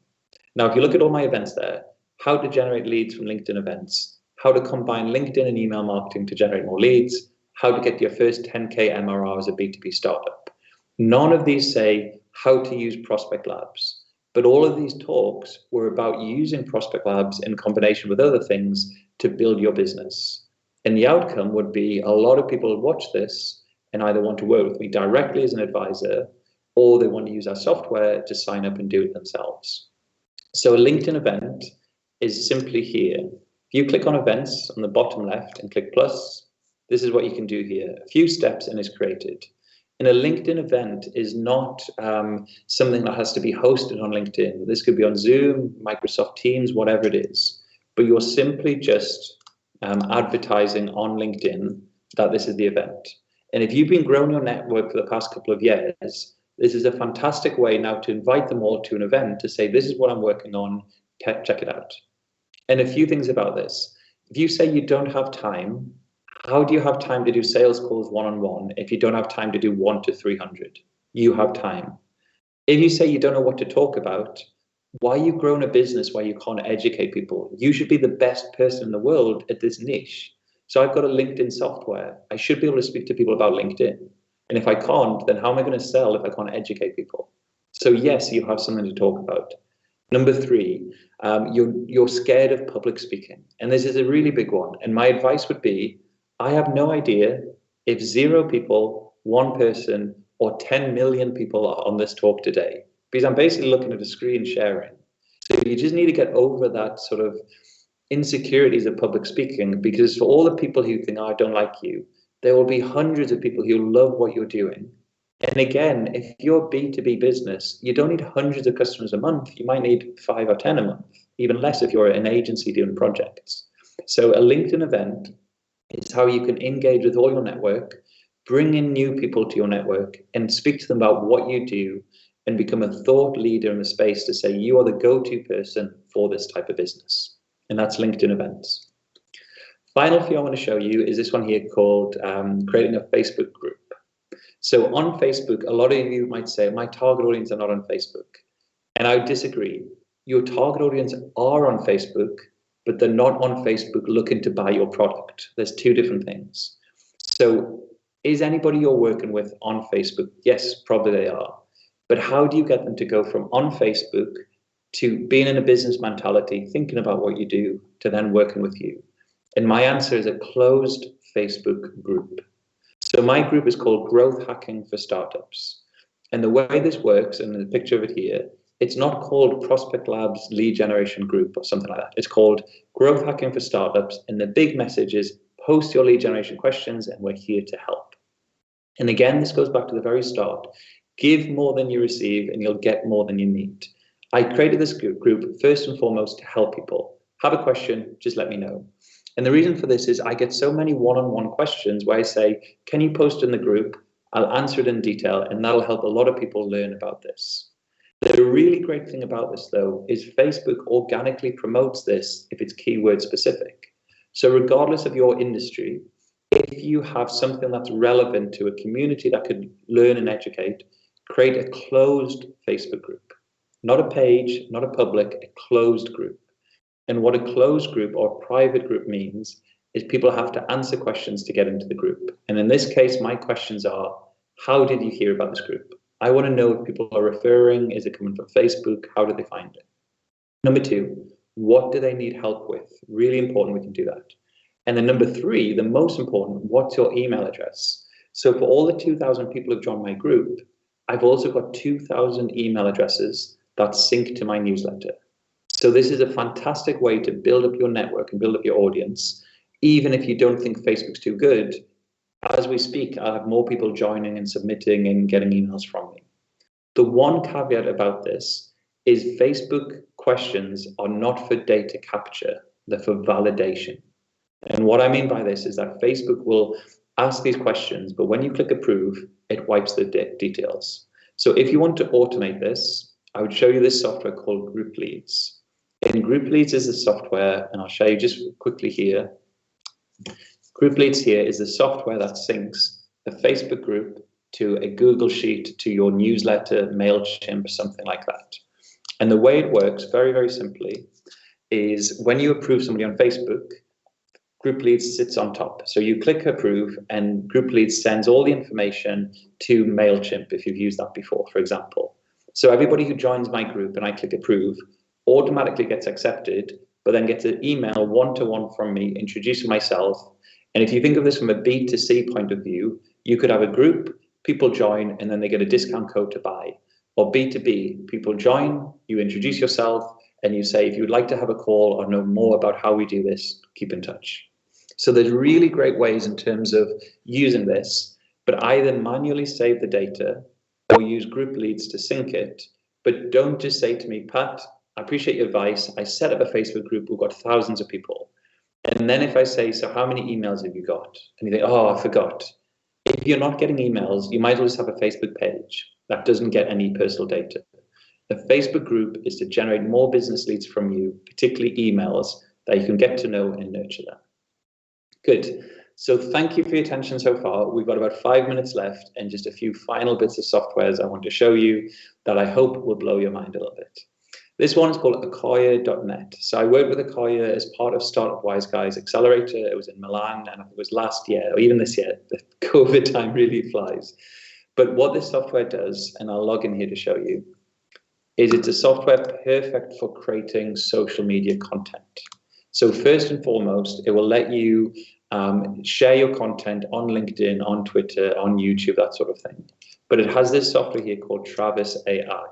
Now, if you look at all my events there, how to generate leads from LinkedIn events, how to combine LinkedIn and email marketing to generate more leads, how to get your first 10K MRR as a B2B startup. None of these say how to use Prospect Labs, but all of these talks were about using Prospect Labs in combination with other things to build your business. And the outcome would be a lot of people watch this and either want to work with me directly as an advisor, or they want to use our software to sign up and do it themselves. So a LinkedIn event is simply here. If you click on events on the bottom left and click plus, this is what you can do here. A few steps and it's created. And a LinkedIn event is not something that has to be hosted on LinkedIn. This could be on Zoom, Microsoft Teams, whatever it is. But you're simply just advertising on LinkedIn that this is the event. And if you've been growing your network for the past couple of years, this is a fantastic way now to invite them all to an event to say, this is what I'm working on, check it out. And a few things about this. If you say you don't have time, how do you have time to do sales calls one-on-one if you don't have time to do 1 to 300? You have time. If you say you don't know what to talk about, why are you growing a business where you can't educate people? You should be the best person in the world at this niche. So I've got a LinkedIn software. I should be able to speak to people about LinkedIn. And if I can't, then how am I going to sell if I can't educate people? So yes, you have something to talk about. Number 3, you're scared of public speaking. And this is a really big one. And my advice would be, I have no idea if 0 people, 1 person, or 10 million people are on this talk today, because I'm basically looking at a screen sharing. So you just need to get over that sort of insecurities of public speaking, because for all the people who think, oh, I don't like you, there will be hundreds of people who love what you're doing. And again, if you're B2B business, you don't need hundreds of customers a month. You might need 5 or 10 a month, even less if you're an agency doing projects. So a LinkedIn event is how you can engage with all your network, bring in new people to your network, and speak to them about what you do and become a thought leader in the space to say you are the go-to person for this type of business. And that's LinkedIn events. Final thing I want to show you is this one here called creating a Facebook group. So on Facebook, a lot of you might say, my target audience are not on Facebook. And I would disagree. Your target audience are on Facebook, but they're not on Facebook looking to buy your product. There's 2 different things. So is anybody you're working with on Facebook? Yes, probably they are. But how do you get them to go from on Facebook to being in a business mentality, thinking about what you do, to then working with you? And my answer is a closed Facebook group. So my group is called Growth Hacking for Startups. And the way this works, and the picture of it here, it's not called Prospect Labs Lead Generation Group or something like that. It's called Growth Hacking for Startups. And the big message is post your lead generation questions and we're here to help. And again, this goes back to the very start. Give more than you receive and you'll get more than you need. I created this group first and foremost to help people. Have a question, just let me know. And the reason for this is I get so many one-on-one questions where I say, can you post in the group? I'll answer it in detail, and that'll help a lot of people learn about this. The really great thing about this, though, is Facebook organically promotes this if it's keyword specific. So regardless of your industry, if you have something that's relevant to a community that could learn and educate, create a closed Facebook group. Not a page, not a public, a closed group. And what a closed group or private group means is people have to answer questions to get into the group. And in this case, my questions are, how did you hear about this group? I want to know if people are referring, is it coming from Facebook? How did they find it? Number 2, What do they need help with? Really important, we can do that. And then number 3, the most important, what's your email address? So for all the 2,000 people who've joined my group, I've also got 2,000 email addresses that sync to my newsletter. So this is a fantastic way to build up your network and build up your audience. Even if you don't think Facebook's too good, as we speak, I'll have more people joining and submitting and getting emails from me. The one caveat about this is Facebook questions are not for data capture, they're for validation. And what I mean by this is that Facebook will ask these questions, but when you click approve, it wipes the details. So if you want to automate this, I would show you this software called Group Leads. And Group Leads is a software, and I'll show you just quickly here. Group Leads here is the software that syncs a Facebook group to a Google Sheet, to your newsletter, MailChimp, something like that. And the way it works, very, very simply, is when you approve somebody on Facebook, Group Leads sits on top. So you click approve and Group Leads sends all the information to MailChimp, if you've used that before, for example. So everybody who joins my group and I click approve automatically gets accepted, but then gets an email one-to-one from me introducing myself. And if you think of this from a B2C point of view, you could have a group, people join, and then they get a discount code to buy. Or B2B, people join, you introduce yourself, and you say, if you'd like to have a call or know more about how we do this, keep in touch. So there's really great ways in terms of using this, but either manually save the data or use Group Leads to sync it. But don't just say to me, Pat, I appreciate your advice. I set up a Facebook group. We've got thousands of people. And then if I say, so how many emails have you got? And you think, oh, I forgot. If you're not getting emails, you might as well just have a Facebook page that doesn't get any personal data. A Facebook group is to generate more business leads from you, particularly emails, that you can get to know and nurture them. Good. So thank you for your attention so far. We've got about 5 minutes left and just a few final bits of softwares I want to show you that I hope will blow your mind a little bit. This one is called Coyote.net. So I worked with Coyote as part of Startup Wise Guys Accelerator. It was in Milan, and I think it was last year, or even this year. The COVID time really flies. But what this software does, and I'll log in here to show you, is it's a software perfect for creating social media content. So first and foremost, it will let you share your content on LinkedIn, on Twitter, on YouTube, that sort of thing. But it has this software here called Travis AI.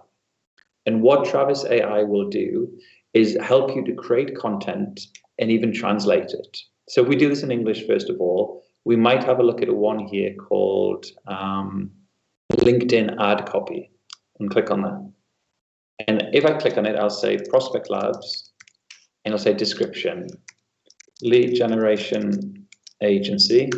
And what Travis AI will do is help you to create content and even translate it. So if we do this in English, first of all, we might have a look at a one here called LinkedIn ad copy, and click on that. And if I click on it, I'll say Prospect Labs, and I'll say description, lead generation agency,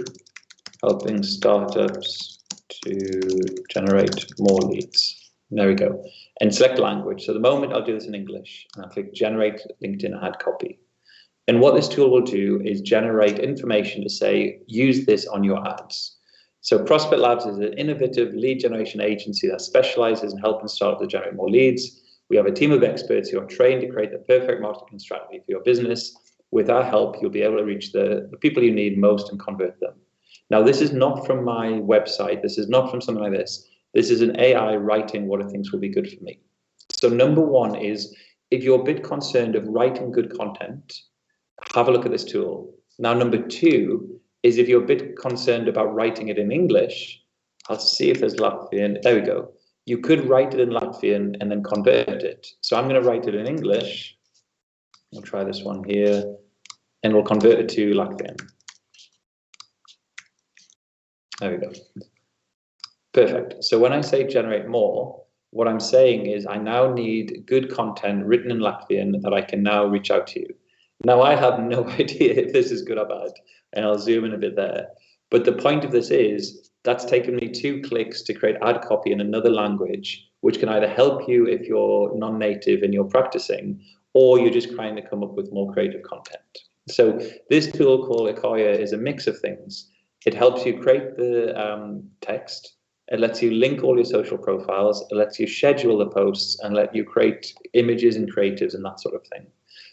helping startups to generate more leads. There we go. And select language. So the moment I'll do this in English, and I'll click generate LinkedIn ad copy. And what this tool will do is generate information to say, use this on your ads. So Prospect Labs is an innovative lead generation agency that specializes in helping startups to generate more leads. We have a team of experts who are trained to create the perfect marketing strategy for your business. With our help, you'll be able to reach the people you need most and convert them. Now, this is not from my website. This is not from something like this. This is an AI writing what it thinks will be good for me. So number one is, if you're a bit concerned of writing good content, have a look at this tool. Now, number two is, if you're a bit concerned about writing it in English, I'll see if there's Latvian. There we go. You could write it in Latvian and then convert it. So I'm going to write it in English. We'll try this one here, and we'll convert it to Latvian. There we go. Perfect. So when I say generate more, what I'm saying is I now need good content written in Latvian that I can now reach out to you. Now, I have no idea if this is good or bad, and I'll zoom in a bit there. But the point of this is that's taken me 2 clicks to create ad copy in another language, which can either help you if you're non-native and you're practicing, or you're just trying to come up with more creative content. So this tool called Lekcijā is a mix of things. It helps you create the text. It lets you link all your social profiles. It lets you schedule the posts and let you create images and creatives and that sort of thing.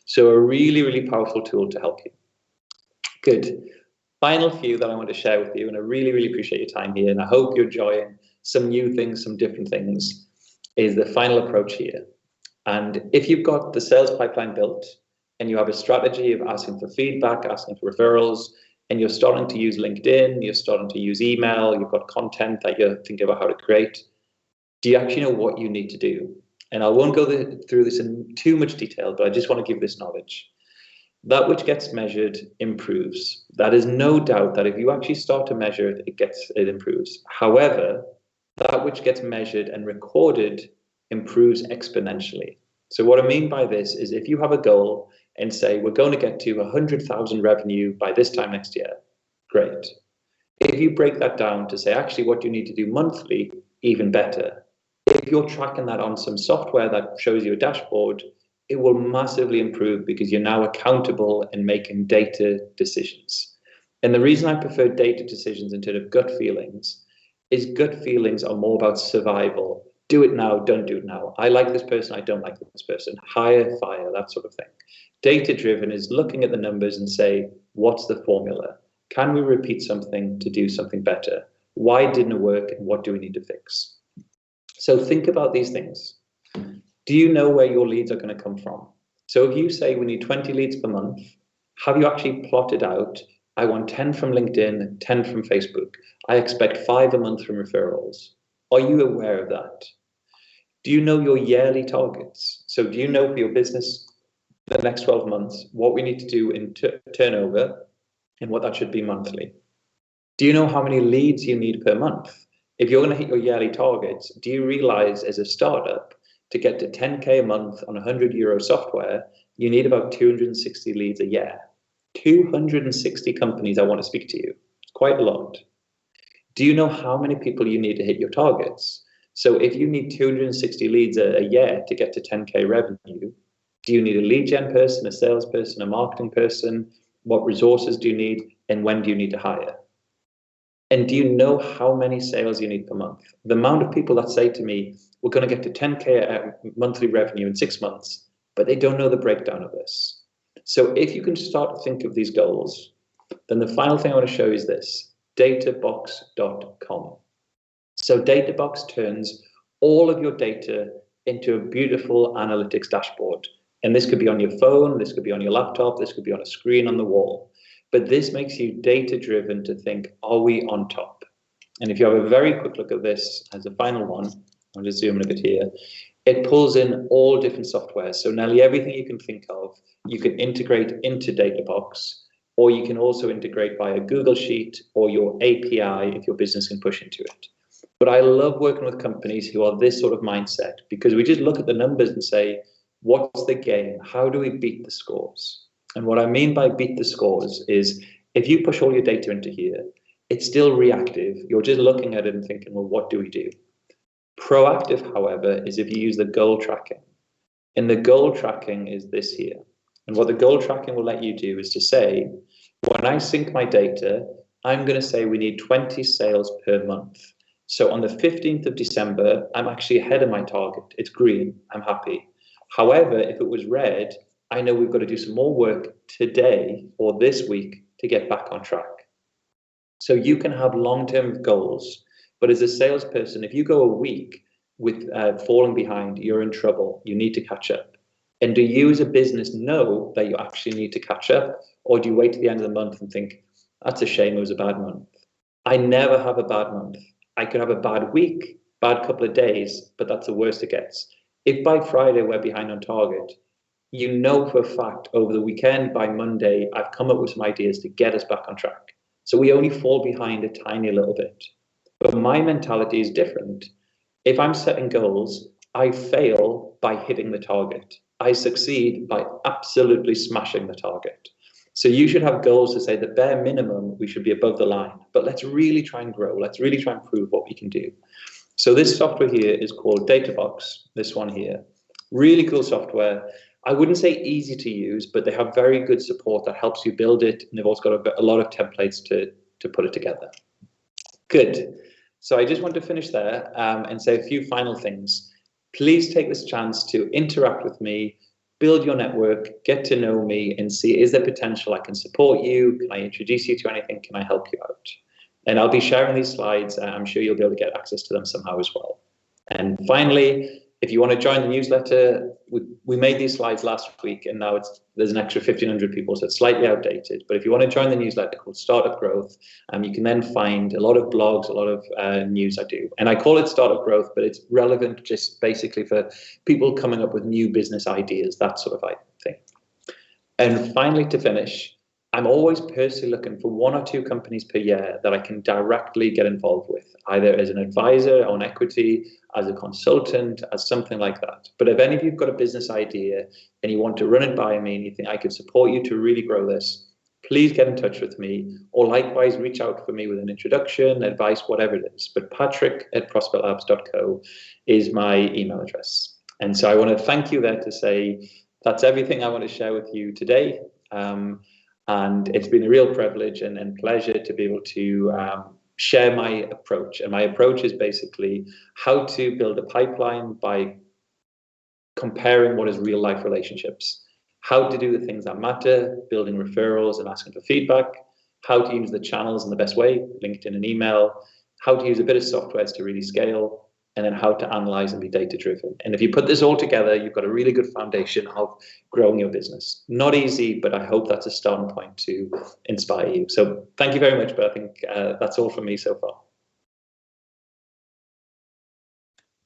So a really, really powerful tool to help you. Good. Final few that I want to share with you, and I really, really appreciate your time here, and I hope you're enjoying some new things, some different things, is the final approach here. And if you've got the sales pipeline built, and you have a strategy of asking for feedback, asking for referrals, and you're starting to use LinkedIn, you're starting to use email, you've got content that you're thinking about how to create, do you actually know what you need to do? And I won't go through this in too much detail, but I just want to give this knowledge. That which gets measured improves. That is no doubt that if you actually start to measure it, it improves. However, that which gets measured and recorded improves exponentially. So what I mean by this is if you have a goal and say, we're going to get to 100,000 revenue by this time next year, great. If you break that down to say, actually, what you need to do monthly, even better. If you're tracking that on some software that shows you a dashboard, it will massively improve because you're now accountable and making data decisions. And the reason I prefer data decisions instead of gut feelings is gut feelings are more about survival. Do it now, don't do it now. I like this person, I don't like this person. Hire, fire, that sort of thing. Data driven is looking at the numbers and say, what's the formula? Can we repeat something to do something better? Why didn't it work and what do we need to fix? So think about these things. Do you know where your leads are going to come from? So if you say we need 20 leads per month, have you actually plotted out, I want 10 from LinkedIn, 10 from Facebook. I expect 5 a month from referrals. Are you aware of that? Do you know your yearly targets? So do you know for your business, the next 12 months, what we need to do in turnover and what that should be monthly? Do you know how many leads you need per month? If you're going to hit your yearly targets, do you realize as a startup, to get to 10K a month on €100 software, you need about 260 leads a year. 260 companies I want to speak to you. It's quite a lot. Do you know how many people you need to hit your targets? So if you need 260 leads a year to get to 10K revenue, do you need a lead gen person, a salesperson, a marketing person? What resources do you need? And when do you need to hire? And do you know how many sales you need per month? The amount of people that say to me, we're going to get to 10K monthly revenue in 6 months, but they don't know the breakdown of this. So if you can start to think of these goals, then the final thing I want to show you is this, databox.com. So Databox turns all of your data into a beautiful analytics dashboard. And this could be on your phone, this could be on your laptop, this could be on a screen on the wall. But this makes you data-driven to think, are we on top? And if you have a very quick look at this as a final one, I'll just zoom in a bit here, it pulls in all different softwares. So nearly everything you can think of, you can integrate into Databox, or you can also integrate via Google Sheet or your API if your business can push into it. But I love working with companies who are this sort of mindset because we just look at the numbers and say, what's the game? How do we beat the scores? And what I mean by beat the scores is if you push all your data into here, it's still reactive. You're just looking at it and thinking, well, what do we do? Proactive, however, is if you use the goal tracking. And the goal tracking is this here. And what the goal tracking will let you do is to say, when I sync my data, I'm going to say we need 20 sales per month. So on the 15th of December, I'm actually ahead of my target. It's green. I'm happy. However, if it was red, I know we've got to do some more work today or this week to get back on track. So you can have long-term goals, but as a salesperson, if you go a week with falling behind, you're in trouble. You need to catch up. And do you as a business know that you actually need to catch up? Or do you wait to the end of the month and think, that's a shame, it was a bad month? I never have a bad month. I could have a bad week, bad couple of days, but that's the worst it gets. If by Friday we're behind on target, you know for a fact over the weekend, by Monday, I've come up with some ideas to get us back on track. So we only fall behind a tiny little bit. But my mentality is different. If I'm setting goals, I fail by hitting the target. I succeed by absolutely smashing the target. So you should have goals to say the bare minimum, we should be above the line, but let's really try and grow. Let's really try and prove what we can do. So this software here is called Databox, this one here. Really cool software. I wouldn't say easy to use, but they have very good support that helps you build it. And they've also got a lot of templates to put it together. Good. So I just want to finish there and say a few final things. Please take this chance to interact with me, build your network, get to know me and see, is there potential I can support you? Can I introduce you to anything? Can I help you out? And I'll be sharing these slides. I'm sure you'll be able to get access to them somehow as well. And finally, If you want to join the newsletter, we made these slides last week, and now there's an extra 1,500 people, so it's slightly outdated. But if you want to join the newsletter called Startup Growth, you can then find a lot of blogs, a lot of news I do. And I call it Startup Growth, but it's relevant just basically for people coming up with new business ideas, that sort of thing. And finally, to finish, I'm always personally looking for 1 or 2 companies per year that I can directly get involved with, either as an advisor on equity, as a consultant, as something like that. But if any of you've got a business idea and you want to run it by me and you think I could support you to really grow this, please get in touch with me, or likewise reach out for me with an introduction, advice, whatever it is. But patrick@prospectlabs.co is my email address. And so I want to thank you there to say that's everything I want to share with you today. And it's been a real privilege and pleasure to be able to share my approach. And my approach is basically how to build a pipeline by comparing what is real life relationships, how to do the things that matter, building referrals and asking for feedback, how to use the channels in the best way, LinkedIn and email, how to use a bit of software to really scale, and then how to analyze and be data-driven. And if you put this all together, you've got a really good foundation of growing your business. Not easy, but I hope that's a starting point to inspire you. So thank you very much, but I think that's all from me so far.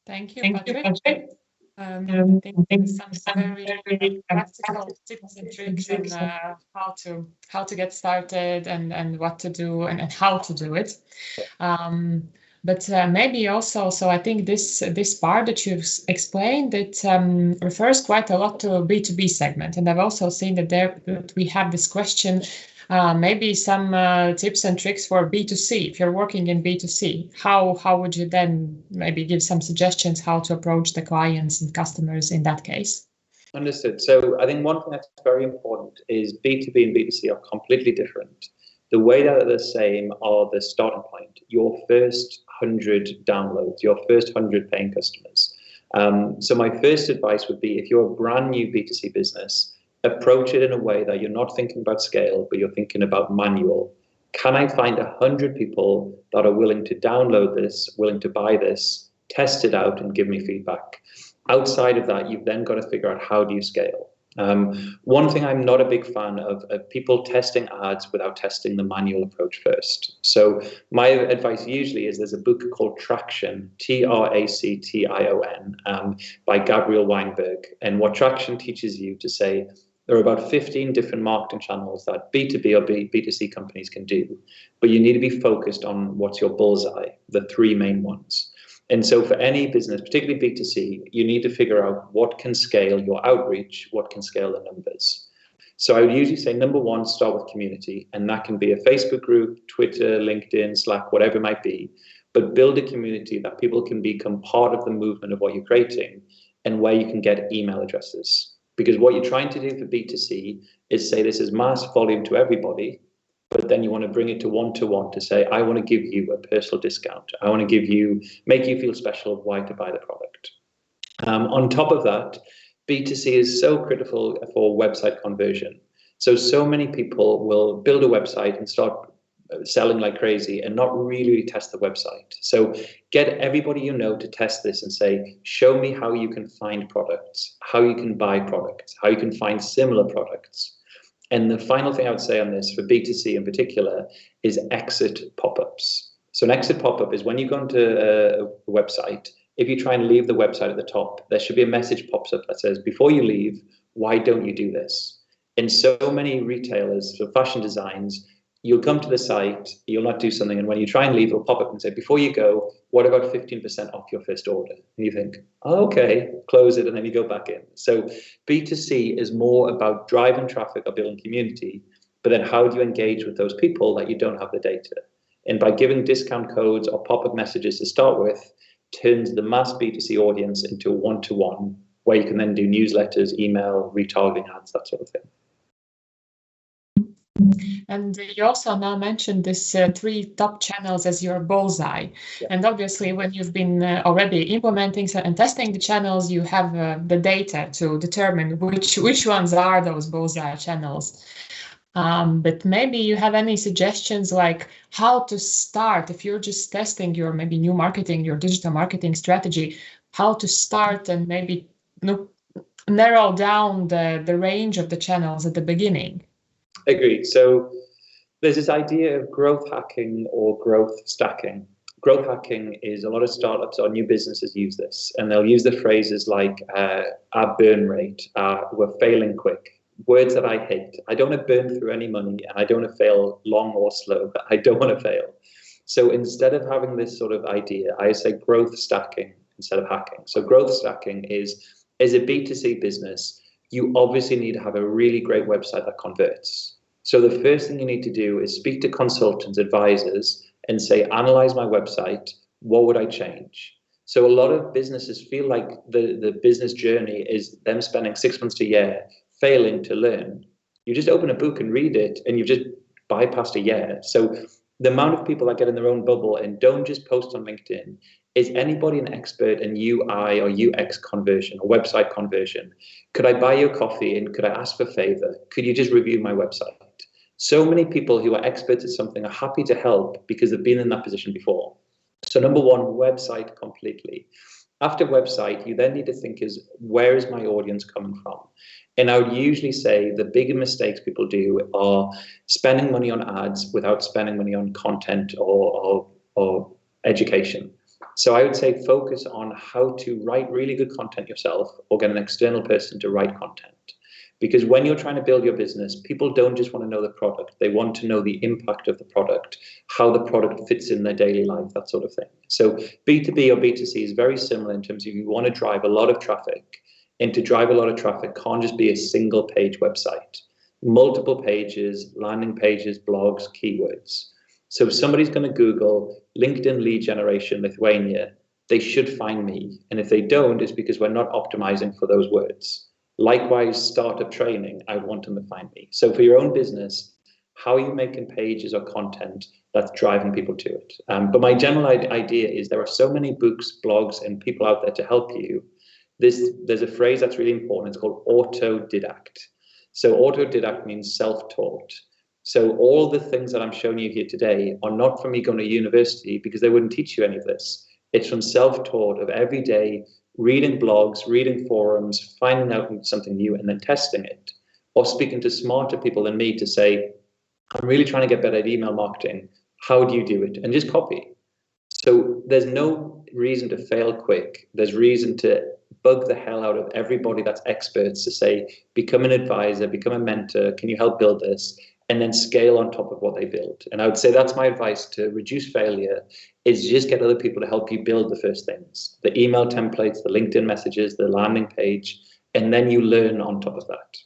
Thank you, Patrick. I think some very practical tips and tricks on how to get started and what to do and how to do it. But maybe also, so I think this part that you've explained, it refers quite a lot to B2B segment. And I've also seen that we have this question, maybe some tips and tricks for B2C. If you're working in B2C, how would you then maybe give some suggestions how to approach the clients and customers in that case? Understood. So I think one thing that's very important is B2B and B2C are completely different. The way that they're the same are the starting point, your first 100 downloads, your first 100 paying customers. So my first advice would be, if you're a brand new B2C business, approach it in a way that you're not thinking about scale, but you're thinking about manual. Can I find 100 people that are willing to download this, willing to buy this, test it out and give me feedback? Outside of that, you've then got to figure out how do you scale. One thing I'm not a big fan of people testing ads without testing the manual approach first. So my advice usually is there's a book called Traction, Traction, by Gabriel Weinberg. And what Traction teaches you to say, there are about 15 different marketing channels that B2B or B2C companies can do, but you need to be focused on what's your bullseye, the 3 main ones. And so for any business, particularly B2C, you need to figure out what can scale your outreach, what can scale the numbers. So I would usually say, number 1, start with community. And that can be a Facebook group, Twitter, LinkedIn, Slack, whatever it might be. But build a community that people can become part of the movement of what you're creating and where you can get email addresses. Because what you're trying to do for B2C is say this is mass volume to everybody, but then you want to bring it to one-to-one to say, I want to give you a personal discount. I want to make you feel special of why to buy the product. On top of that, B2C is so critical for website conversion. So many people will build a website and start selling like crazy and not really test the website. So get everybody you know to test this and say, show me how you can find products, how you can buy products, how you can find similar products. And the final thing I would say on this for B2C in particular is exit pop-ups. So an exit pop-up is when you go into a website, if you try and leave the website at the top, there should be a message pops up that says, before you leave, why don't you do this? In so many retailers for fashion designs, you'll come to the site, you'll not do something, and when you try and leave, it'll pop up and say, before you go, what about 15% off your first order? And you think, oh, okay, close it, and then you go back in. So B2C is more about driving traffic or building community, but then how do you engage with those people that you don't have the data? And by giving discount codes or pop-up messages to start with, turns the mass B2C audience into a one-to-one, where you can then do newsletters, email, retargeting ads, that sort of thing. And you also now mentioned this 3 top channels as your bullseye. Yeah. And obviously, when you've been already implementing and testing the channels, you have the data to determine which ones are those bullseye channels. But maybe you have any suggestions like how to start if you're just testing your maybe new marketing, your digital marketing strategy. how to start and maybe narrow down the range of the channels at the beginning? Agreed. So there's this idea of growth hacking or growth stacking. Growth hacking is a lot of startups or new businesses use this, and they'll use the phrases like our burn rate, we're failing quick, words that I hate. I don't want to burn through any money, and I don't want to fail long or slow, but I don't want to fail. So instead of having this sort of idea, I say growth stacking instead of hacking. So growth stacking is, as a B2C business, you obviously need to have a really great website that converts. So the first thing you need to do is speak to consultants, advisors, and say, analyze my website, what would I change? So a lot of businesses feel like the business journey is them spending 6 months to a year failing to learn. You just open a book and read it, and you've just bypassed a year. So the amount of people that get in their own bubble and don't just post on LinkedIn, is anybody an expert in UI or UX conversion or website conversion? Could I buy you a coffee and could I ask for a favor? Could you just review my website? So many people who are experts at something are happy to help because they've been in that position before. So number one, website completely. After website, you then need to think is, where is my audience coming from? And I would usually say the bigger mistakes people do are spending money on ads without spending money on content or education. So I would say focus on how to write really good content yourself or get an external person to write content. Because when you're trying to build your business, people don't just want to know the product. They want to know the impact of the product, how the product fits in their daily life, that sort of thing. So B2B or B2C is very similar in terms of you want to drive a lot of traffic. And to drive a lot of traffic can't just be a single page website. Multiple pages, landing pages, blogs, keywords. So if somebody's going to Google LinkedIn lead generation Lithuania, they should find me. And if they don't, it's because we're not optimizing for those words. Likewise, startup training, I want them to find me. So for your own business, how are you making pages or content that's driving people to it? But my general idea is there are so many books, blogs, and people out there to help you. There's a phrase that's really important. It's called autodidact. So autodidact means self-taught. So all the things that I'm showing you here today are not from me going to university because they wouldn't teach you any of this. It's from self-taught of every day, reading blogs, reading forums, finding out something new and then testing it. Or speaking to smarter people than me to say, I'm really trying to get better at email marketing. How do you do it? And just copy. So there's no reason to fail quick. There's reason to bug the hell out of everybody that's experts to say, become an advisor, become a mentor. Can you help build this? And then scale on top of what they build. And I would say that's my advice to reduce failure is just get other people to help you build the first things, the email templates, the LinkedIn messages, the landing page, and then you learn on top of that.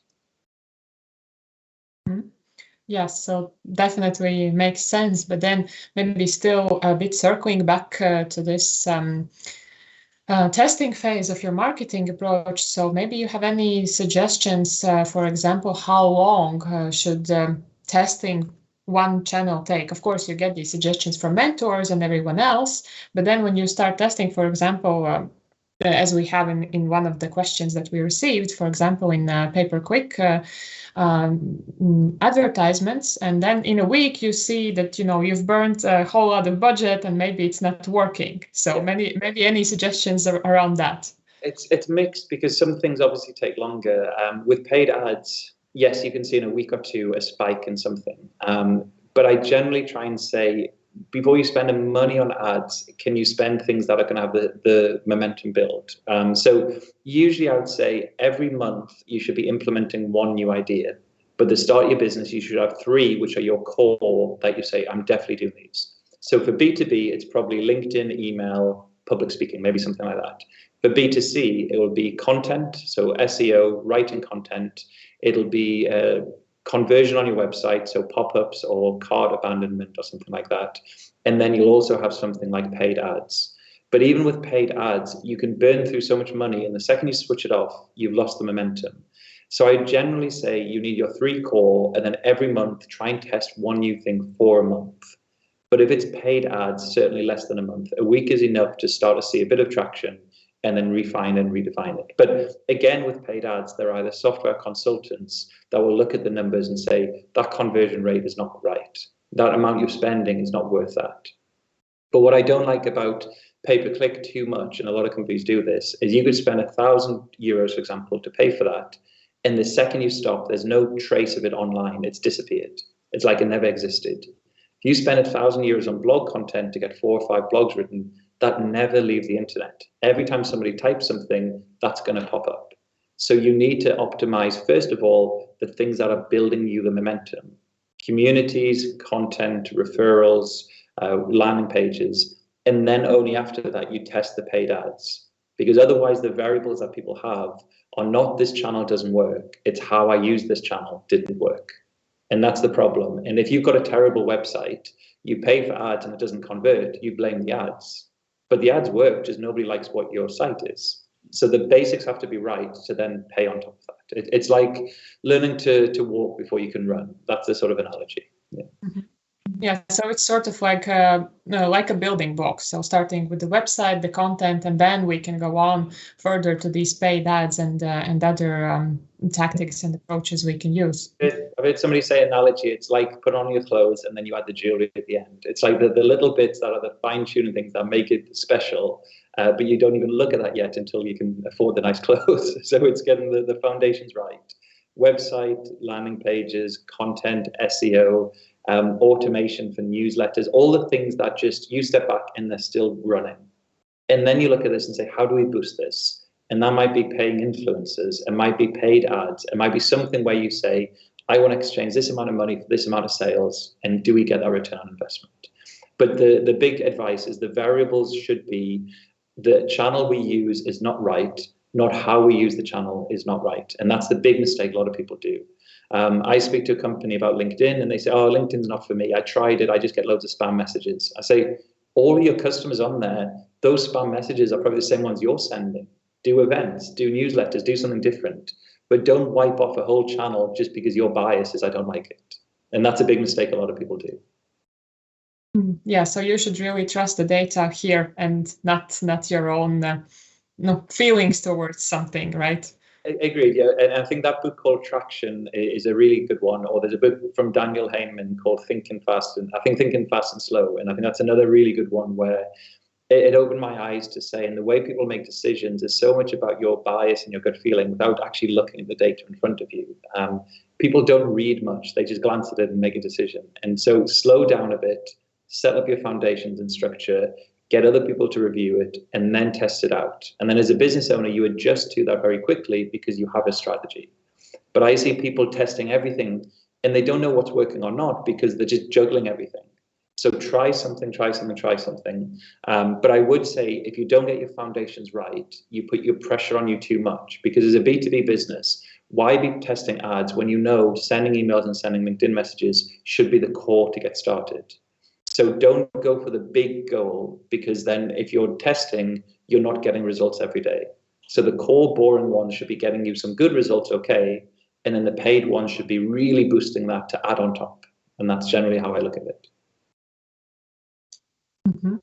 Yes, so definitely makes sense. But then maybe still a bit circling back to this testing phase of your marketing approach. So maybe you have any suggestions, for example, how long should testing one channel take? Of course, you get these suggestions from mentors and everyone else, but then when you start testing, for example, as we have in one of the questions that we received, for example, in pay-per-click advertisements, and then in a week you see that you've burned a whole lot of budget and maybe it's not working. So maybe any suggestions around that? It's mixed because some things obviously take longer. With paid ads, yes, you can see in a week or two a spike in something. But I generally try and say, before you spend money on ads, can you spend things that are going to have the momentum build? So usually I would say every month you should be implementing one new idea. But to start your business, you should have 3, which are your core that you say, I'm definitely doing these. So for B2B, it's probably LinkedIn, email, public speaking, maybe something like that. For B2C, it will be content, so SEO, writing content. It'll be conversion on your website, so pop-ups or cart abandonment or something like that. And then you'll also have something like paid ads. But even with paid ads, you can burn through so much money, and the second you switch it off, you've lost the momentum. So I generally say you need your 3 core, and then every month try and test one new thing for a month. But if it's paid ads, certainly less than a month. A week is enough to start to see a bit of traction and then refine and redefine it. But again, with paid ads, there are either software consultants that will look at the numbers and say, that conversion rate is not right. That amount you're spending is not worth that. But what I don't like about pay-per-click too much, and a lot of companies do this, is you could spend €1,000, for example, to pay for that. And the second you stop, there's no trace of it online. It's disappeared. It's like it never existed. If you spend €1,000 on blog content to get 4 or 5 blogs written, that never leaves the internet. Every time somebody types something, that's going to pop up. So you need to optimize, first of all, the things that are building you the momentum. Communities, content, referrals, landing pages. And then only after that, you test the paid ads. Because otherwise, the variables that people have are not this channel doesn't work. It's how I use this channel didn't work. And that's the problem. And if you've got a terrible website, you pay for ads and it doesn't convert, you blame the ads. But the ads work, just nobody likes what your site is. So the basics have to be right to then pay on top of that. It's like learning to walk before you can run. That's the sort of analogy. Yeah. Mm-hmm. Yeah, so it's sort of like a building block. So starting with the website, the content, and then we can go on further to these paid ads and other tactics and approaches we can use. I've heard somebody say analogy. It's like put on your clothes and then you add the jewelry at the end. It's like the little bits that are the fine-tuning things that make it special, but you don't even look at that yet until you can afford the nice clothes. So it's getting the foundations right. Website, landing pages, content, SEO, automation for newsletters, all the things that just you step back and they're still running. And then you look at this and say, how do we boost this? And that might be paying influencers, it might be paid ads, it might be something where you say, I want to exchange this amount of money for this amount of sales, and do we get that return on investment? But the big advice is the variables should be the channel we use is not right, not how we use the channel is not right. And that's the big mistake a lot of people do. I speak to a company about LinkedIn and they say, oh, LinkedIn's not for me. I tried it. I just get loads of spam messages. I say, all of your customers on there, those spam messages are probably the same ones you're sending. Do events, do newsletters, do something different. But don't wipe off a whole channel just because your bias is I don't like it. And that's a big mistake a lot of people do. Yeah, so you should really trust the data here and not your own feelings towards something, right? Agreed, yeah. And I think that book called Traction is a really good one. Or there's a book from Daniel Kahneman called Thinking Fast and Slow. And I think that's another really good one where it opened my eyes to say, and the way people make decisions is so much about your bias and your gut feeling without actually looking at the data in front of you. People don't read much. They just glance at it and make a decision. And so slow down a bit, set up your foundations and structure, get other people to review it, and then test it out. And then as a business owner, you adjust to that very quickly because you have a strategy. But I see people testing everything and they don't know what's working or not because they're just juggling everything. So try something. But I would say if you don't get your foundations right, you put your pressure on you too much, because as a B2B business, why be testing ads when you know sending emails and sending LinkedIn messages should be the core to get started? So don't go for the big goal, because then if you're testing, you're not getting results every day. So the core boring ones should be getting you some good results, okay, and then the paid ones should be really boosting that to add on top. And that's generally how I look at it. Mm-hmm.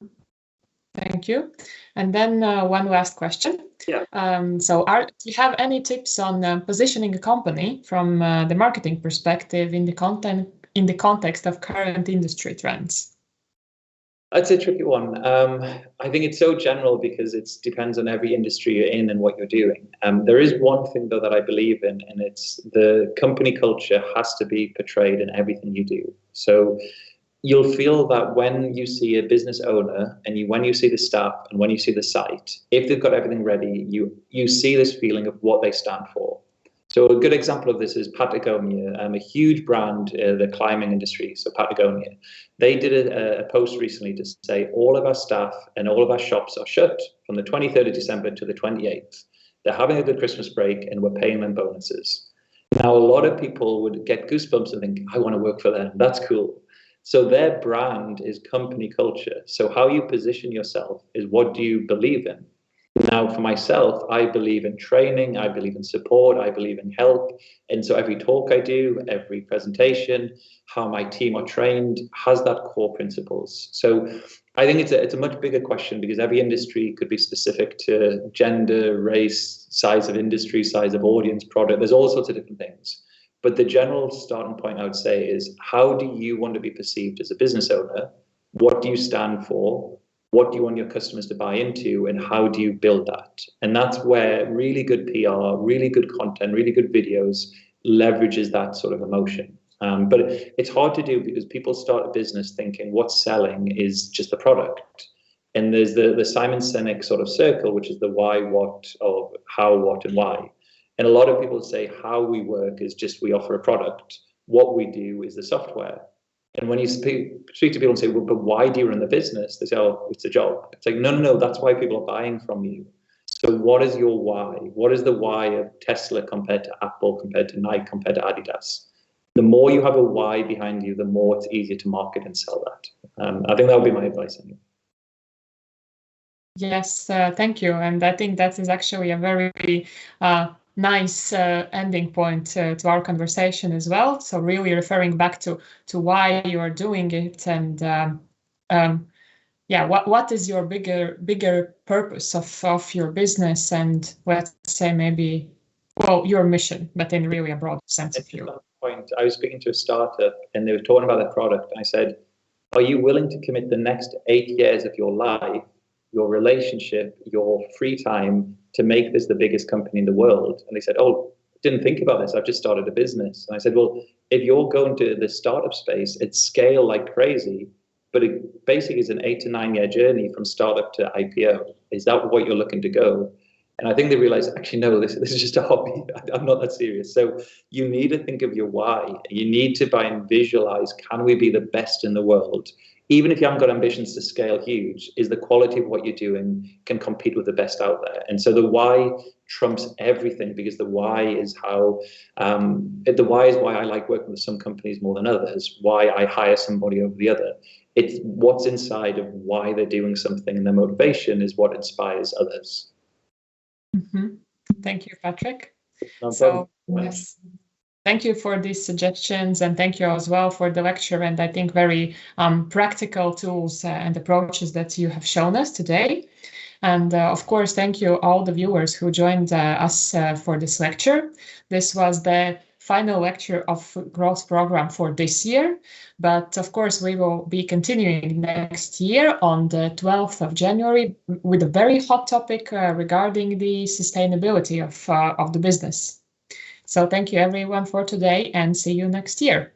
Thank you. And then one last question. Yeah. So do you have any tips on positioning a company from the marketing perspective in the context of current industry trends? That's a tricky one. I think it's so general because it depends on every industry you're in and what you're doing. There is one thing, though, that I believe in, and it's the company culture has to be portrayed in everything you do. So you'll feel that when you see a business owner and when you see the staff and when you see the site, if they've got everything ready, you see this feeling of what they stand for. So a good example of this is Patagonia, a huge brand, the climbing industry. So Patagonia, they did a post recently to say all of our staff and all of our shops are shut from the 23rd of December to the 28th. They're having a good Christmas break and we're paying them bonuses. Now, a lot of people would get goosebumps and think, I want to work for them. That's cool. So their brand is company culture. So how you position yourself is what do you believe in? Now, for myself, I believe in training, I believe in support, I believe in help. And so every talk I do, every presentation, how my team are trained has that core principles. So I think it's a much bigger question because every industry could be specific to gender, race, size of industry, size of audience, product. There's all sorts of different things. But the general starting point I would say is, how do you want to be perceived as a business owner? What do you stand for? What do you want your customers to buy into, and how do you build that? And that's where really good PR, really good content, really good videos leverages that sort of emotion. But it's hard to do because people start a business thinking what's selling is just the product. And there's the Simon Sinek sort of circle, which is the why, what, or how, what, and why. And a lot of people say how we work is just we offer a product. What we do is the software. And when you speak to people and say, well, but why do you run the business? They say, oh, it's a job. It's like, no, that's why people are buying from you. So what is your why? What is the why of Tesla compared to Apple, compared to Nike, compared to Adidas? The more you have a why behind you, the more it's easier to market and sell that. I think that would be my advice. Anyway. Yes, thank you. And I think that is actually a very nice ending point to our conversation as well. So really referring back to why you are doing it, and what is your bigger purpose of your business, and let's say maybe, well, your mission, but in really a broad sense of view. Point, I was speaking to a startup and they were talking about their product, and I said, are you willing to commit the next 8 years of your life, your relationship, your free time to make this the biggest company in the world? And they said, oh, didn't think about this, I've just started a business. And I said, well, if you're going to the startup space, it's scale like crazy, but it basically is an 8 to 9 year journey from startup to IPO. Is that what you're looking to go? And I think they realized, actually, no, this is just a hobby. I'm not that serious. So you need to think of your why. You need to try and visualize, can we be the best in the world? Even if you haven't got ambitions to scale huge, is the quality of what you're doing can compete with the best out there. And so the why trumps everything, because the why is how, why I like working with some companies more than others, why I hire somebody over the other. It's what's inside of why they're doing something, and their motivation is what inspires others. Mm-hmm. Thank you, Patrick. No so, yes, thank you for these suggestions, and thank you as well for the lecture, and I think very practical tools and approaches that you have shown us today. And of course, thank you all the viewers who joined us for this lecture. This was the final lecture of growth program for this year, but of course we will be continuing next year on the 12th of January with a very hot topic regarding the sustainability of the business. So thank you everyone for today, and see you next year.